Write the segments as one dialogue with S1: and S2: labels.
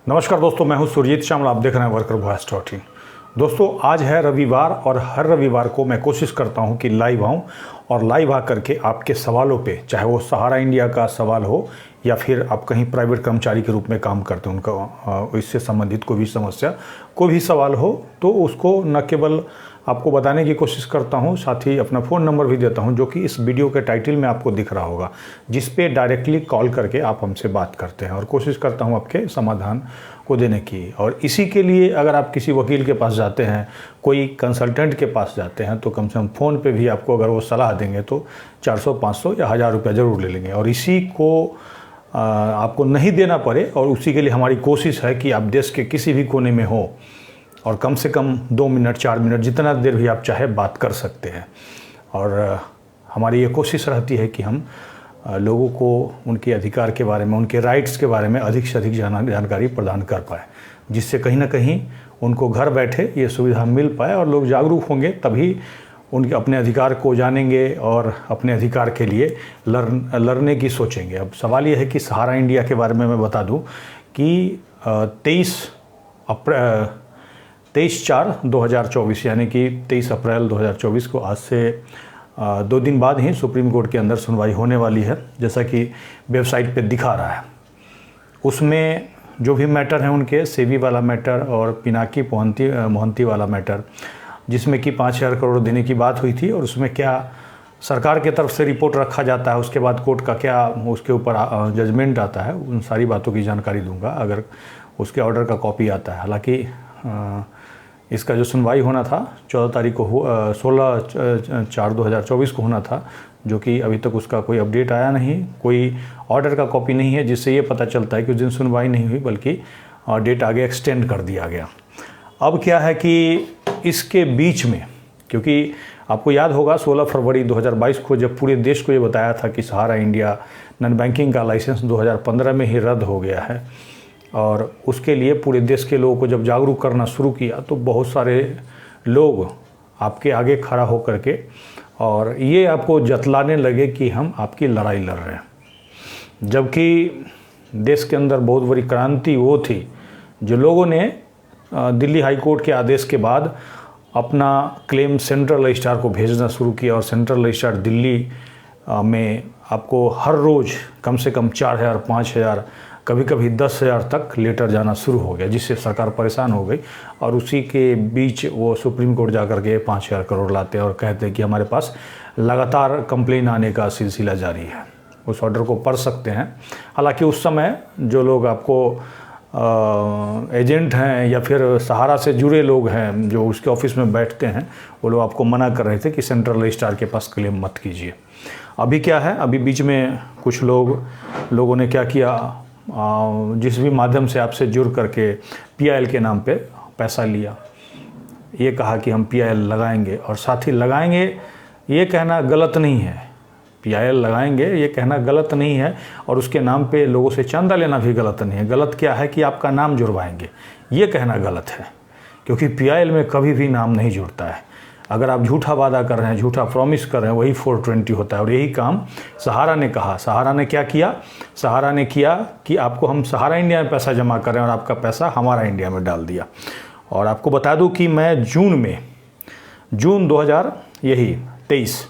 S1: नमस्कार दोस्तों, मैं हूं सुरजीत श्यामल। आप देख रहे हैं वर्कर वॉइस .in। दोस्तों, आज है रविवार और हर रविवार को मैं कोशिश करता हूं कि लाइव आऊं और लाइव आकर के आपके सवालों पे, चाहे वो सहारा इंडिया का सवाल हो या फिर आप कहीं प्राइवेट कर्मचारी के रूप में काम करते हैं, उनका इससे संबंधित कोई भी समस्या, कोई भी सवाल हो तो उसको न केवल आपको बताने की कोशिश करता हूं, साथ ही अपना फ़ोन नंबर भी देता हूं जो कि इस वीडियो के टाइटल में आपको दिख रहा होगा, जिस पे डायरेक्टली कॉल करके आप हमसे बात करते हैं और कोशिश करता हूं आपके समाधान को देने की। और इसी के लिए अगर आप किसी वकील के पास जाते हैं, कोई कंसल्टेंट के पास जाते हैं, तो कम से कम फ़ोन पे भी आपको अगर वो सलाह देंगे तो 400, 500 या 1000 रुपया ज़रूर ले लेंगे। और इसी को आपको नहीं देना पड़े, और उसी के लिए हमारी कोशिश है कि आप देश के किसी भी कोने में हो और कम से कम 2 मिनट 4 मिनट जितना देर भी आप चाहे बात कर सकते हैं। और हमारी ये कोशिश रहती है कि हम लोगों को उनके अधिकार के बारे में, उनके राइट्स के बारे में अधिक से अधिक जानकारी प्रदान कर पाए, जिससे कहीं ना कहीं उनको घर बैठे ये सुविधा मिल पाए और लोग जागरूक होंगे, तभी उनके अपने अधिकार को जानेंगे और अपने अधिकार के लिए लड़ने की सोचेंगे। अब सवाल ये है कि सहारा इंडिया के बारे में मैं बता दूं कि 23/4/2024 यानी कि 23 अप्रैल 2024 को आज से 2 दिन बाद ही सुप्रीम कोर्ट के अंदर सुनवाई होने वाली है, जैसा कि वेबसाइट पे दिखा रहा है। उसमें जो भी मैटर हैं उनके, सेबी वाला मैटर और पिनाकी मोहंती वाला मैटर, जिसमें कि 5000 करोड़ देने की बात हुई थी, और उसमें क्या सरकार की तरफ से रिपोर्ट रखा जाता है, उसके बाद कोर्ट का क्या उसके ऊपर जजमेंट आता है, उन सारी बातों की जानकारी दूंगा अगर उसके ऑर्डर का कॉपी आता है। हालांकि इसका जो सुनवाई होना था 14 तारीख को 16/4/2024 को होना था, जो कि अभी तक उसका कोई अपडेट आया नहीं, कोई ऑर्डर का कॉपी नहीं है, जिससे ये पता चलता है कि उस दिन सुनवाई नहीं हुई बल्कि डेट आगे एक्सटेंड कर दिया गया। अब क्या है कि इसके बीच में, क्योंकि आपको याद होगा 16 फरवरी 2022 को जब पूरे देश को ये बताया था कि सहारा इंडिया नॉन बैंकिंग का लाइसेंस 2015 में ही रद्द हो गया है, और उसके लिए पूरे देश के लोगों को जब जागरूक करना शुरू किया तो बहुत सारे लोग आपके आगे खड़ा होकर के और ये आपको जतलाने लगे कि हम आपकी लड़ाई लड़ रहे हैं, जबकि देश के अंदर बहुत बड़ी क्रांति वो थी जो लोगों ने दिल्ली हाई कोर्ट के आदेश के बाद अपना क्लेम सेंट्रल रजिस्ट्रार को भेजना शुरू किया, और सेंट्रल रजिस्ट्रार दिल्ली में आपको हर रोज़ कम से कम 4000, 5000, कभी कभी 10,000 तक लेटर जाना शुरू हो गया, जिससे सरकार परेशान हो गई। और उसी के बीच वो सुप्रीम कोर्ट जा कर के 5000 करोड़ लाते हैं और कहते हैं कि हमारे पास लगातार कंप्लेन आने का सिलसिला जारी है। उस ऑर्डर को पढ़ सकते हैं। हालांकि उस समय जो लोग आपको एजेंट हैं या फिर सहारा से जुड़े लोग हैं जो उसके ऑफिस में बैठते हैं, वो लोग आपको मना कर रहे थे कि सेंट्रल रजिस्ट्रार के पास क्लेम मत कीजिए। अभी क्या है, अभी बीच में कुछ लोगों ने क्या किया, जिस भी माध्यम से आपसे जुड़ करके PIL के नाम पे पैसा लिया, ये कहा कि हम PIL लगाएंगे, और साथ ही लगाएंगे ये कहना गलत नहीं है, PIL लगाएंगे ये कहना गलत नहीं है, और उसके नाम पे लोगों से चंदा लेना भी गलत नहीं है। गलत क्या है कि आपका नाम जुड़वाएंगे, ये कहना गलत है, क्योंकि PIL में कभी भी नाम नहीं जुड़ता है। अगर आप झूठा वादा कर रहे हैं, झूठा प्रॉमिस कर रहे हैं, वही 420 होता है। और यही काम सहारा ने कहा। सहारा ने क्या किया? सहारा ने किया कि आपको हम सहारा इंडिया में पैसा जमा कर रहे हैं और आपका पैसा हमारा इंडिया में डाल दिया। और आपको बता दूं कि मैं जून 2023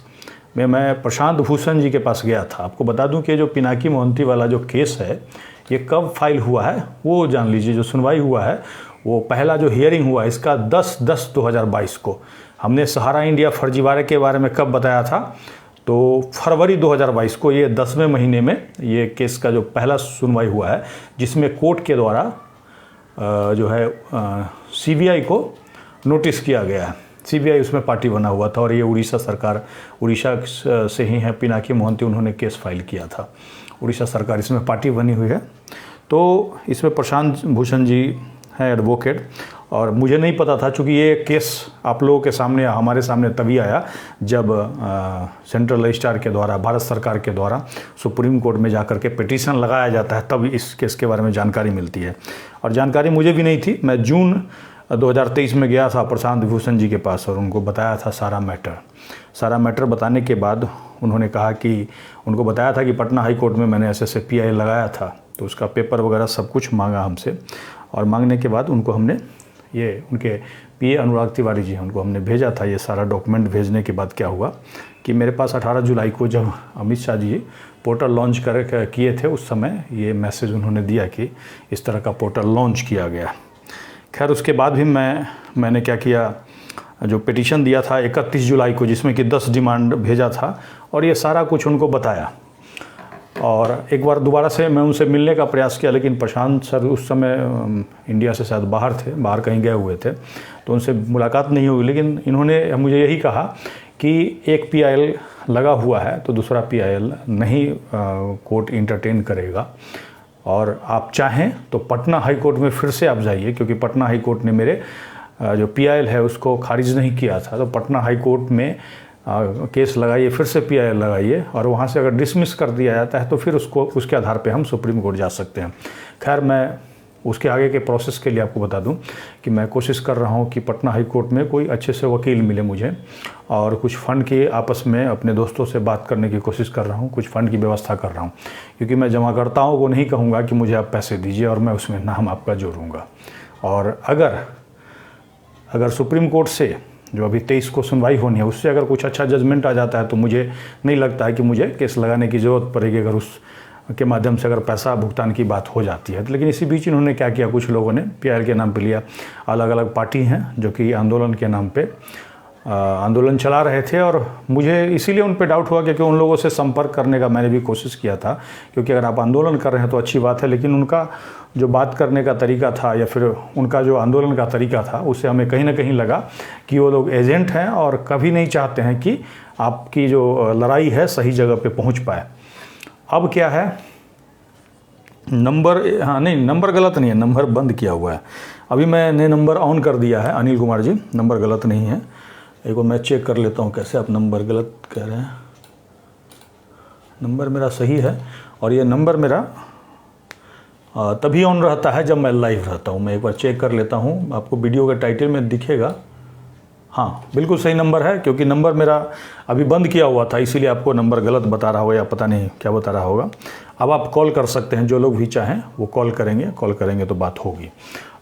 S1: में मैं प्रशांत भूषण जी के पास गया था। आपको बता दूं कि जो पिनाकी मोहंती वाला जो केस है, ये कब फाइल हुआ है वो जान लीजिए। जो सुनवाई हुआ है, वो पहला जो हियरिंग हुआ इसका 10/10/2022 को। हमने सहारा इंडिया फर्जीवाड़े के बारे में कब बताया था? तो फरवरी 2022 को, ये 10वें महीने में ये केस का जो पहला सुनवाई हुआ है, जिसमें कोर्ट के द्वारा जो है CBI को नोटिस किया गया है। CBI उसमें पार्टी बना हुआ था, और ये उड़ीसा से ही है पिनाकी मोहंती, उन्होंने केस फाइल किया था। उड़ीसा सरकार इसमें पार्टी बनी हुई है। तो इसमें प्रशांत भूषण जी हैं एडवोकेट, और मुझे नहीं पता था, चूँकि ये केस आप लोगों के सामने, हमारे सामने तभी आया जब सेंट्रल रजिस्ट्रार के द्वारा, भारत सरकार के द्वारा सुप्रीम कोर्ट में जाकर के पिटीशन लगाया जाता है, तब इस केस के बारे में जानकारी मिलती है। और जानकारी मुझे भी नहीं थी। मैं जून 2023 में गया था प्रशांत भूषण जी के पास और उनको बताया था सारा मैटर बताने के बाद उन्होंने कहा कि उनको बताया था कि पटना हाई कोर्ट में मैंने ऐसे PIL लगाया था, तो उसका पेपर वगैरह सब कुछ मांगा हमसे। और मांगने के बाद उनको हमने ये उनके पीए अनुराग तिवारी जी हैं, उनको हमने भेजा था। ये सारा डॉक्यूमेंट भेजने के बाद क्या हुआ कि मेरे पास 18 जुलाई को जब Amit Shah G portal launch किए थे, उस समय ये मैसेज उन्होंने दिया कि इस तरह का पोर्टल लॉन्च किया गया। खैर उसके बाद भी मैंने क्या किया, जो पिटीशन दिया था 31 जुलाई को, जिसमें कि 10 डिमांड भेजा था और ये सारा कुछ उनको बताया। और एक बार दोबारा से मैं उनसे मिलने का प्रयास किया, लेकिन प्रशांत सर उस समय इंडिया से शायद बाहर थे, बाहर कहीं गए हुए थे, तो उनसे मुलाकात नहीं हुई। लेकिन इन्होंने मुझे यही कहा कि एक पीआईएल लगा हुआ है तो दूसरा पीआईएल नहीं कोर्ट इंटरटेन करेगा, और आप चाहें तो पटना हाई कोर्ट में फिर से आप जाइए, क्योंकि पटना हाई कोर्ट ने मेरे जो पीआईएल है उसको खारिज नहीं किया था। तो पटना हाई कोर्ट में केस लगाइए, फिर से पीआईएल लगाइए, और वहाँ से अगर डिसमिस कर दिया जाता है तो फिर उसके आधार पे हम सुप्रीम कोर्ट जा सकते हैं। खैर मैं उसके आगे के प्रोसेस के लिए आपको बता दूं कि मैं कोशिश कर रहा हूं कि पटना हाई कोर्ट में कोई अच्छे से वकील मिले मुझे, और कुछ फ़ंड की आपस में अपने दोस्तों से बात करने की कोशिश कर रहा हूं, कुछ फ़ंड की व्यवस्था कर रहा हूं, क्योंकि मैं जमाकर्ताओं को नहीं कहूँगा कि मुझे आप पैसे दीजिए और मैं उसमें नाम आपका जोड़ूँगा। और अगर सुप्रीम कोर्ट से जो अभी 23 को सुनवाई होनी है, उससे अगर कुछ अच्छा जजमेंट आ जाता है तो मुझे नहीं लगता है कि मुझे केस लगाने की ज़रूरत पड़ेगी, अगर उस के माध्यम से अगर पैसा भुगतान की बात हो जाती है। लेकिन इसी बीच इन्होंने क्या किया, कुछ लोगों ने पीआईएल के नाम पे लिया। अलग अलग पार्टी हैं जो कि आंदोलन के नाम पे आंदोलन चला रहे थे, और मुझे इसीलिए उन पे डाउट हुआ क्योंकि उन लोगों से संपर्क करने का मैंने भी कोशिश किया था, क्योंकि अगर आप आंदोलन कर रहे हैं तो अच्छी बात है, लेकिन उनका जो बात करने का तरीका था या फिर उनका जो आंदोलन का तरीका था, उससे हमें कहीं ना कहीं लगा कि वो लोग एजेंट हैं और कभी नहीं चाहते हैं कि आपकी जो लड़ाई है सही जगह पे पहुंच पाए। अब क्या है, नंबर, हाँ नहीं, नंबर गलत नहीं है, नंबर बंद किया हुआ है। अभी मैंने नंबर ऑन कर दिया है अनिल कुमार जी, नंबर गलत नहीं है। एक बार मैं चेक कर लेता हूँ कैसे आप नंबर गलत कह रहे हैं। नंबर मेरा सही है, और ये नंबर मेरा तभी ऑन रहता है जब मैं लाइव रहता हूँ। मैं एक बार चेक कर लेता हूँ, आपको वीडियो के टाइटल में दिखेगा। हाँ बिल्कुल सही नंबर है, क्योंकि नंबर मेरा अभी बंद किया हुआ था, इसीलिए आपको नंबर गलत बता रहा होगा या पता नहीं क्या बता रहा होगा। अब आप कॉल कर सकते हैं, जो लोग भी चाहें वो कॉल करेंगे तो बात होगी।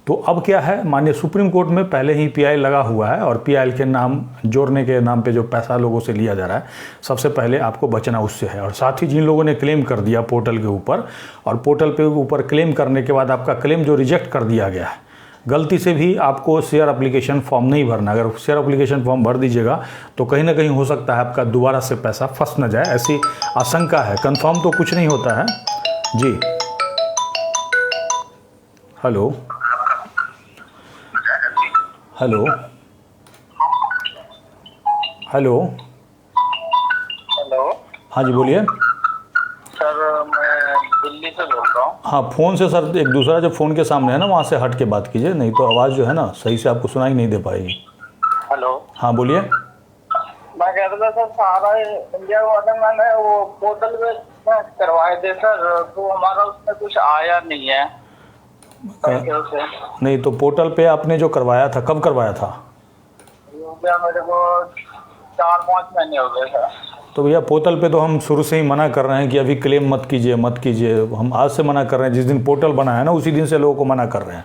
S1: तो अब क्या है, माननीय सुप्रीम कोर्ट में पहले ही पीआईएल लगा हुआ है, और पीआईएल के नाम जोड़ने के नाम पे जो पैसा लोगों से लिया जा रहा है, सबसे पहले आपको बचना उससे है। और साथ ही जिन लोगों ने क्लेम कर दिया पोर्टल के ऊपर, और पोर्टल पे ऊपर क्लेम करने के बाद आपका क्लेम जो रिजेक्ट कर दिया गया है, गलती से भी आपको शेयर एप्लीकेशन फॉर्म नहीं भरना। अगर शेयर एप्लीकेशन फॉर्म भर दीजिएगा तो कहीं ना कहीं हो सकता है आपका दोबारा से पैसा फंस न जाए, ऐसी आशंका है। कंफर्म तो कुछ नहीं होता है जी। हेलो हेलो हेलो
S2: हेलो,
S1: हाँ जी बोलिए।
S2: सर मैं दिल्ली से बोल रहा हूँ।
S1: हाँ फ़ोन से सर, एक दूसरा जो फ़ोन के सामने है ना वहाँ से हट के बात कीजिए, नहीं तो आवाज़ जो है ना सही से आपको सुनाई नहीं दे पाएगी।
S2: हेलो,
S1: हाँ बोलिए।
S2: मैं कह रहा था सर, सारा इंडिया वाले मैंने वो पोर्टल पे करवाए थे सर, तो हमारा उसमें कुछ आया नहीं है पैसे से।
S1: नहीं तो पोर्टल पे आपने जो करवाया था, कब करवाया था?
S2: हो गया मेरे को 4-5 महीने हो गए सर।
S1: तो भैया पोर्टल पे तो हम शुरू से ही मना कर रहे हैं कि अभी क्लेम मत कीजिए। हम आज से मना कर रहे हैं, जिस दिन पोर्टल बना है ना उसी दिन से लोगों को मना कर रहे हैं।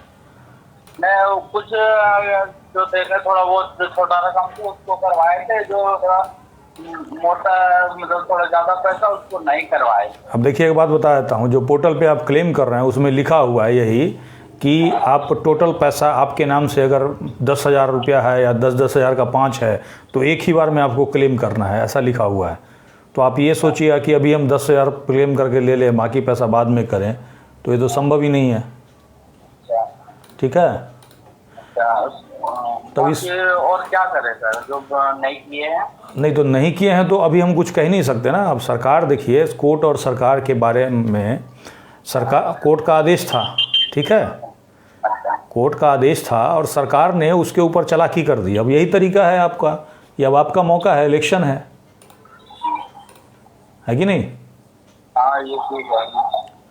S2: मैं कुछ जो देखे थोड़ा बहुत जो छोटा रकम थी उसको करवाए थे, जो थोड़ा मोटा मतलब थोड़ा ज़्यादा पैसा उसको नहीं करवाए।
S1: अब देखिए एक बात बता देता हूँ, जो पोर्टल पे आप क्लेम कर रहे हैं उसमें लिखा हुआ है यही कि आप टोटल पैसा आपके नाम से अगर 10,000 रुपया है या 10,000 का 5 है तो एक ही बार में आपको क्लेम करना है, ऐसा लिखा हुआ है। तो आप ये सोचिए कि अभी हम 10,000 क्लेम करके ले लें, बाकी पैसा बाद में करें, तो ये तो संभव ही नहीं है। ठीक है,
S2: तब इस और क्या करें सर, जो नहीं किए हैं?
S1: नहीं तो नहीं किए हैं तो अभी हम कुछ कह नहीं सकते ना। अब सरकार देखिए, कोर्ट और सरकार के बारे में, सरकार कोर्ट का आदेश था, ठीक है, कोर्ट का आदेश था और सरकार ने उसके ऊपर चालाकी कर दी। अब यही तरीका है आपका, या अब आपका मौका है, इलेक्शन है कि नहीं?
S2: हाँ ये ठीक है।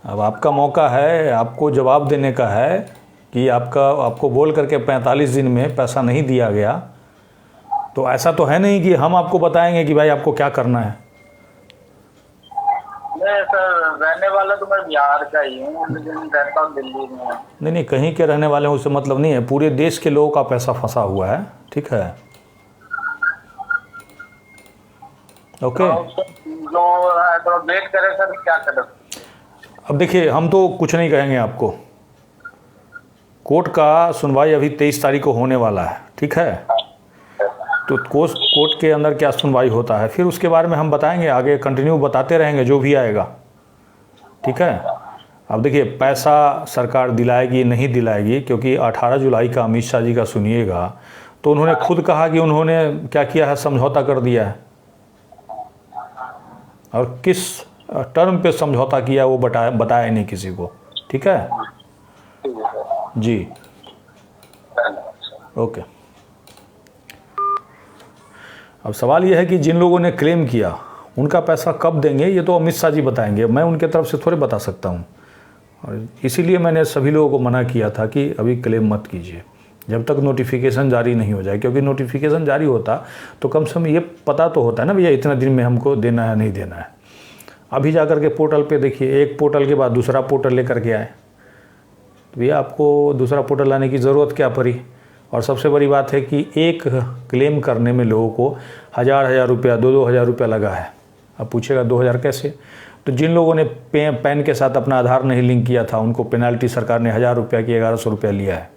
S1: अब आपका मौका है, आपको जवाब देने का है कि आपको बोल करके 45 दिन में पैसा नहीं दिया गया, तो ऐसा तो है नहीं कि हम आपको बताएंगे कि भाई आपको क्या करना है।
S2: नहीं सर, रहने वाला तो मैं बिहार का ही हूँ, लेकिन रहता हूँ दिल्ली में।
S1: नहीं, कहीं के रहने वाले हैं उससे मतलब नहीं है, पूरे देश के लोगों का पैसा फंसा हुआ है, ठीक है। ओके,
S2: जो है तो वेट करें सर, क्या करें?
S1: अब देखिए, हम तो कुछ नहीं कहेंगे आपको। कोर्ट का सुनवाई अभी 23 तारीख को होने वाला है, ठीक है। तो कोर्ट के अंदर क्या सुनवाई होता है, फिर उसके बारे में हम बताएंगे, आगे कंटिन्यू बताते रहेंगे जो भी आएगा, ठीक है। अब देखिए, पैसा सरकार दिलाएगी नहीं दिलाएगी, क्योंकि 18 जुलाई का अमित शाह जी का सुनिएगा तो उन्होंने खुद कहा कि उन्होंने क्या किया है, समझौता कर दिया है, और किस टर्म पे समझौता किया वो बताया नहीं किसी को, ठीक है जी। ओके, अब सवाल ये है कि जिन लोगों ने क्लेम किया उनका पैसा कब देंगे, ये तो अमित शाह जी बताएंगे, मैं उनके तरफ से थोड़े बता सकता हूँ। और इसीलिए मैंने सभी लोगों को मना किया था कि अभी क्लेम मत कीजिए जब तक नोटिफिकेशन जारी नहीं हो जाए, क्योंकि नोटिफिकेशन जारी होता तो कम से कम ये पता तो होता है ना भैया इतना दिन में हमको देना है नहीं देना है। अभी जा कर के पोर्टल पे देखिए, एक पोर्टल के बाद दूसरा पोर्टल लेकर के आए, तो भैया आपको दूसरा पोर्टल लाने की ज़रूरत क्या पड़ी। और सबसे बड़ी बात है कि एक क्लेम करने में लोगों को हज़ार रुपया 2,000 रुपया लगा है। अब पूछेगा 2,000 कैसे, तो जिन लोगों ने पैन के साथ अपना आधार नहीं लिंक किया था उनको पेनाल्टी सरकार ने 1,000 रुपया की 1,100 रुपया लिया है।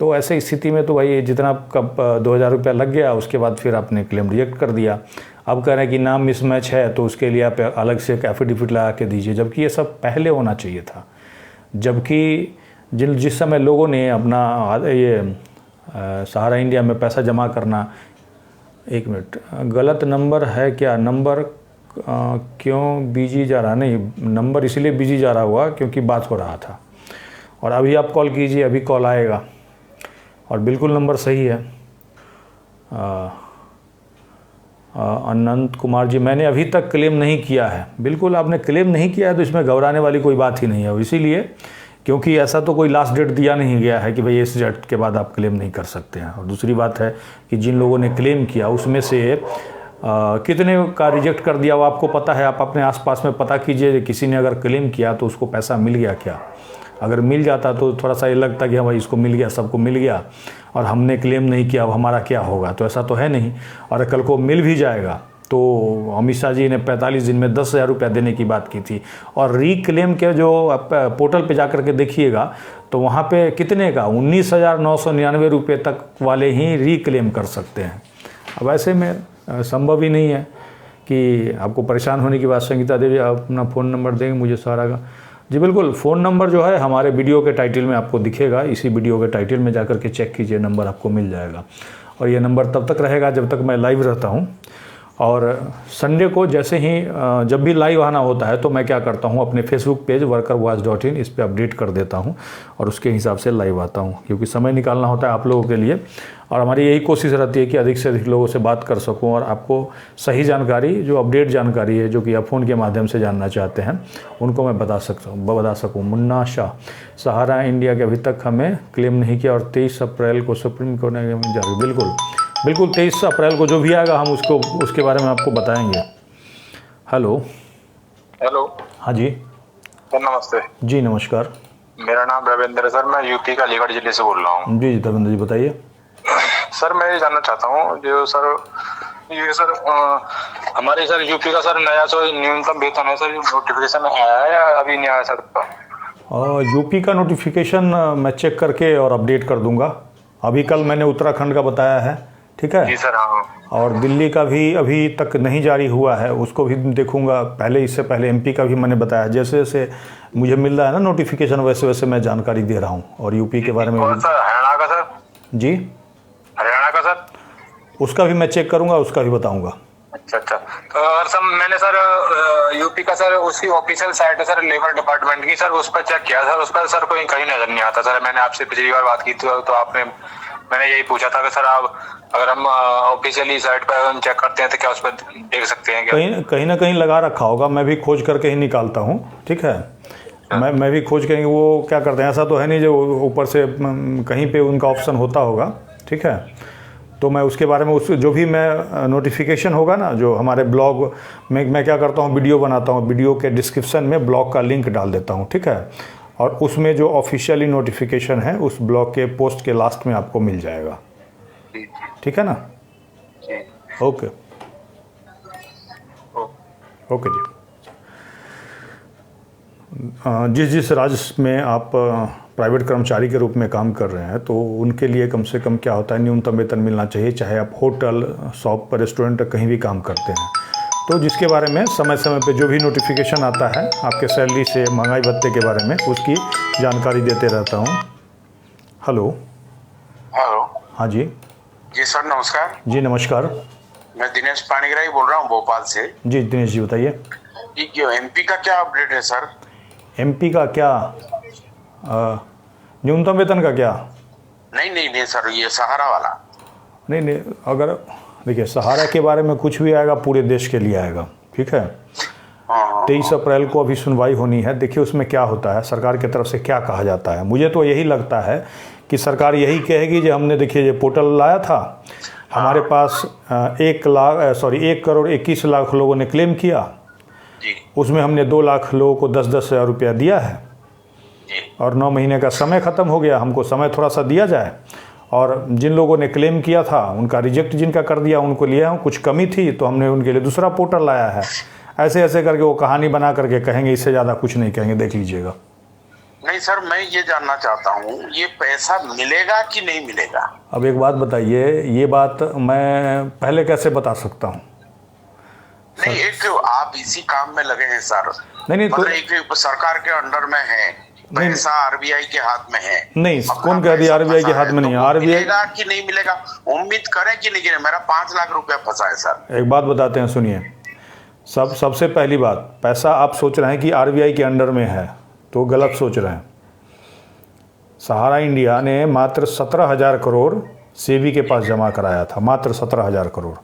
S1: तो ऐसे स्थिति में तो भाई जितना कब 2,000 रुपया लग गया, उसके बाद फिर आपने क्लेम रिजेक्ट कर दिया। अब कह रहे हैं कि नाम मिसमैच है तो उसके लिए आप अलग से एक एफिडेविट लगा के दीजिए, जबकि ये सब पहले होना चाहिए था। जबकि जिस समय लोगों ने अपना सहारा इंडिया में पैसा जमा करना, एक मिनट, गलत नंबर है क्या, नंबर क्यों बिजी जा रहा, नहीं नंबर इसलिए बिजी जा रहा हुआ क्योंकि बात हो रहा था, और अभी आप कॉल कीजिए, अभी कॉल आएगा, और बिल्कुल नंबर सही है। अनंत कुमार जी, मैंने अभी तक क्लेम नहीं किया है। बिल्कुल आपने क्लेम नहीं किया है तो इसमें घबराने वाली कोई बात ही नहीं है, और इसीलिए क्योंकि ऐसा तो कोई लास्ट डेट दिया नहीं गया है कि भाई इस डेट के बाद आप क्लेम नहीं कर सकते हैं। और दूसरी बात है कि जिन लोगों ने क्लेम किया उसमें से कितने का रिजेक्ट कर दिया वो आपको पता है। आप अपने आसपास में पता कीजिए, किसी ने अगर क्लेम किया तो उसको पैसा मिल गया क्या। अगर मिल जाता तो थोड़ा सा ये लगता कि हाँ भाई इसको मिल गया, सबको मिल गया, और हमने क्लेम नहीं किया, अब हमारा क्या होगा। तो ऐसा तो है नहीं, और कल को मिल भी जाएगा तो अमित शाह जी ने 45 दिन में 10,000 रुपया देने की बात की थी। और रीक्लेम के जो पोर्टल पे जाकर के देखिएगा तो वहाँ पे कितने का 19,999 रुपये तक वाले ही रीक्लेम कर सकते हैं। अब ऐसे में संभव ही नहीं है कि आपको परेशान होने की बात। संगीता देवी, आप अपना फ़ोन नंबर देंगे मुझे सहारा का? जी बिल्कुल, फ़ोन नंबर जो है हमारे वीडियो के टाइटल में आपको दिखेगा, इसी वीडियो के टाइटल में जाकर के चेक कीजिए, नंबर आपको मिल जाएगा। और ये नंबर तब तक रहेगा जब तक मैं लाइव रहता हूँ। और संडे को जैसे ही जब भी लाइव आना होता है तो मैं क्या करता हूँ, अपने फेसबुक पेज workervoice.in इस पे अपडेट कर देता हूँ और उसके हिसाब से लाइव आता हूँ, क्योंकि समय निकालना होता है आप लोगों के लिए। और हमारी यही कोशिश रहती है कि अधिक से अधिक लोगों से बात कर सकूँ और आपको सही जानकारी, जो अपडेट जानकारी है, जो कि आप फ़ोन के माध्यम से जानना चाहते हैं, उनको मैं बता सकूँ। मुन्ना शाह, सहारा इंडिया के अभी तक हमें क्लेम नहीं किया और 23 अप्रैल को सुप्रीम कोर्ट ने जारी। बिल्कुल 23 अप्रैल को जो भी आएगा हम उसके बारे में आपको बताएंगे। हेलो। हाँ जी
S3: सर, नमस्ते।
S1: जी नमस्कार।
S3: मेरा नाम रविंद्र है सर, मैं यूपी का अलीगढ़ जिले से बोल रहा हूँ।
S1: जी रविंद्र जी बताइए।
S3: सर मैं ये जानना चाहता हूँ ये सर हमारे सर यूपी का सर नया न्यूनतम वेतन है सर, नोटिफिकेशन आया है या अभी नहीं आया सर?
S1: यूपी का नोटिफिकेशन मैं चेक करके और अपडेट कर दूंगा। अभी कल मैंने उत्तराखंड का बताया है, ठीक है
S3: जी सर। हाँ।
S1: और दिल्ली का भी अभी तक नहीं जारी हुआ है, उसको भी देखूंगा। इससे पहले एमपी का भी मैंने बताया। जैसे जैसे मुझे मिल रहा है ना नोटिफिकेशन, वैसे वैसे मैं जानकारी दे रहा हूँ। और यूपी के बारे में भी।
S3: सर हरियाणा का सर?
S1: जी
S3: हरियाणा का सर?
S1: उसका भी मैं चेक करूंगा, उसका भी बताऊंगा।
S3: अच्छा। और सर मैंने सर यूपी का सर उसकी ऑफिशियल साइट है सर, लेबर डिपार्टमेंट की सर, उस पर चेक किया सर, उस पर सर कोई कहीं नजर नहीं आता सर। मैंने आपसे पिछली बार बात की थी तो मैंने यही पूछा था कि सर आप अगर हम ऑफिशियली साइट पर चेक करते हैं तो क्या उस पर देख सकते हैं क्या?
S1: कहीं ना कहीं लगा रखा होगा, मैं भी खोज करके ही निकालता हूँ, ठीक है। मैं भी खोज करेंगे। वो क्या करते हैं, ऐसा तो है नहीं जो ऊपर से कहीं पे उनका ऑप्शन होता होगा, ठीक है। तो मैं उसके बारे में उस जो भी मैं नोटिफिकेशन होगा ना, जो हमारे ब्लॉग में मैं क्या करता हूँ, वीडियो बनाता हूँ, वीडियो के डिस्क्रिप्शन में ब्लॉग का लिंक डाल देता हूँ, ठीक है। और उसमें जो ऑफिशियली नोटिफिकेशन है उस ब्लॉग के पोस्ट के लास्ट में आपको मिल जाएगा, ठीक है ना। ओके ओके जी। जिस राज्य में आप प्राइवेट कर्मचारी के रूप में काम कर रहे हैं, तो उनके लिए कम से कम क्या होता है, न्यूनतम वेतन मिलना चाहिए, चाहे आप होटल, शॉप, रेस्टोरेंट कहीं भी काम करते हैं। तो जिसके बारे में समय समय पे जो भी नोटिफिकेशन आता है आपके सैलरी से, महंगाई भत्ते के बारे में, उसकी जानकारी देते रहता हूँ। हेलो।
S4: हेलो।
S1: हाँ जी।
S4: जी सर नमस्कार।
S1: जी नमस्कार।
S4: मैं दिनेश पाणीग्राही बोल रहा हूँ भोपाल से।
S1: जी दिनेश जी बताइए।
S4: एमपी का क्या अपडेट है सर?
S1: एमपी का क्या न्यूनतम वेतन का क्या?
S4: नहीं सर, ये सहारा वाला।
S1: नहीं, अगर देखिए सहारा के बारे में कुछ भी आएगा पूरे देश के लिए आएगा, ठीक है। 23 अप्रैल को अभी सुनवाई होनी है। देखिए उसमें क्या होता है, सरकार की तरफ से क्या कहा जाता है। मुझे तो यही लगता है कि सरकार यही कहेगी जो हमने, देखिए ये पोर्टल लाया था, हमारे पास 1 करोड़ 21 लाख लोगों ने क्लेम किया, उसमें हमने 2 लाख लोगों को 10-10 हज़ार रुपया दिया है, और 9 महीने का समय ख़त्म हो गया। हमको समय थोड़ा सा दिया जाए, और जिन लोगों ने क्लेम किया था उनका रिजेक्ट जिनका कर दिया उनको लिया, कुछ कमी थी तो हमने उनके लिए दूसरा पोर्टल लाया है। ऐसे ऐसे करके वो कहानी बना करके कहेंगे, इससे ज़्यादा कुछ नहीं कहेंगे, देख लीजिएगा।
S4: नहीं सर, मैं ये जानना चाहता हूँ ये पैसा मिलेगा कि नहीं मिलेगा?
S1: अब एक बात बताइए, ये बात मैं पहले कैसे बता सकता हूँ?
S4: नहीं, एक आप इसी काम में लगे हैं सर।
S1: नहीं तो
S4: एक सरकार के अंडर में है, पैसा आरबीआई के हाथ में है।
S1: नहीं, कौन कह दिया आरबीआई के हाथ में नहीं है? आरबीआई
S4: मिलेगा कि नहीं मिलेगा, उम्मीद करें कि नहीं करें। मेरा 5 लाख रुपया फंसा है सर।
S1: एक बात बताते हैं, सुनिए। सबसे पहली बात, पैसा आप सोच रहे हैं कि आरबीआई के अंडर में है तो गलत सोच रहे हैं। सहारा इंडिया ने मात्र 17,000 करोड़ सेबी के पास जमा कराया था, मात्र 17,000 करोड़।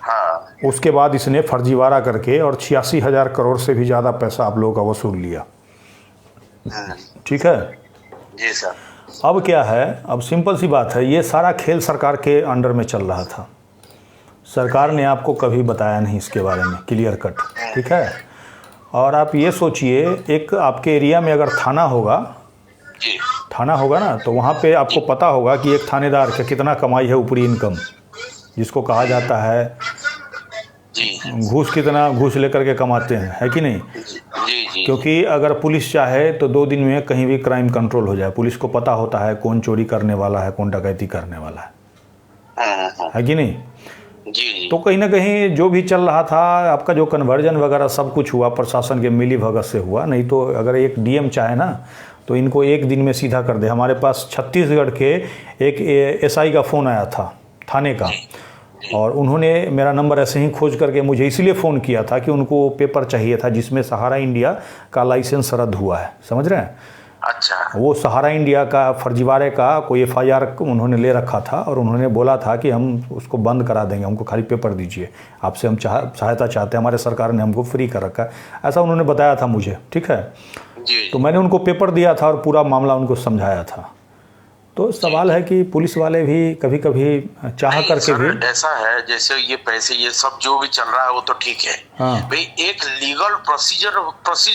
S4: हाँ।
S1: उसके बाद इसने फर्जीवाड़ा करके और 86,000 करोड़ से भी ज़्यादा पैसा आप लोगों का वसूल लिया, ठीक है
S4: जी सर।
S1: अब क्या है, अब सिंपल सी बात है, ये सारा खेल सरकार के अंडर में चल रहा था। सरकार ने आपको कभी बताया नहीं इसके बारे में, क्लियर कट, ठीक है। और आप ये सोचिए, एक आपके एरिया में अगर थाना होगा ना, तो वहाँ पे आपको पता होगा कि एक थानेदार का कितना कमाई है, ऊपरी इनकम जिसको कहा जाता है, घूस कितना घूस लेकर के कमाते हैं, है कि नहीं?
S4: जी।
S1: क्योंकि अगर पुलिस चाहे तो 2 दिन में कहीं भी क्राइम कंट्रोल हो जाए। पुलिस को पता होता है कौन चोरी करने वाला है, कौन डकैती करने वाला है कि नहीं?
S4: जी।
S1: तो कहीं ना कहीं जो भी चल रहा था, आपका जो कन्वर्जन वगैरह सब कुछ हुआ प्रशासन के मिली भगत से हुआ। नहीं तो अगर एक डीएम चाहे ना तो इनको 1 दिन में सीधा कर दे। हमारे पास छत्तीसगढ़ के एक एसआई का फ़ोन आया था थाने का, और उन्होंने मेरा नंबर ऐसे ही खोज करके मुझे इसलिए फ़ोन किया था कि उनको पेपर चाहिए था जिसमें सहारा इंडिया का लाइसेंस रद्द हुआ है, समझ रहे हैं?
S4: अच्छा।
S1: वो सहारा इंडिया का फर्जीवाड़े का कोई एफआईआर उन्होंने ले रखा था, और उन्होंने बोला था कि हम उसको बंद करा देंगे, हमको खाली पेपर दीजिए, आपसे हम सहायता चाहते हैं, हमारे सरकार ने हमको फ्री कर रखा है, ऐसा उन्होंने बताया था मुझे, ठीक है।
S4: जी।
S1: तो मैंने उनको पेपर दिया था और पूरा मामला उनको समझाया था। तो सवाल है कि पुलिस वाले भी कभी कभी चाह करके भी,
S4: ऐसा है जैसे ये पैसे ये सब जो भी चल रहा है वो तो ठीक है।
S1: हाँ।
S4: भाई एक लीगल प्रोसीजर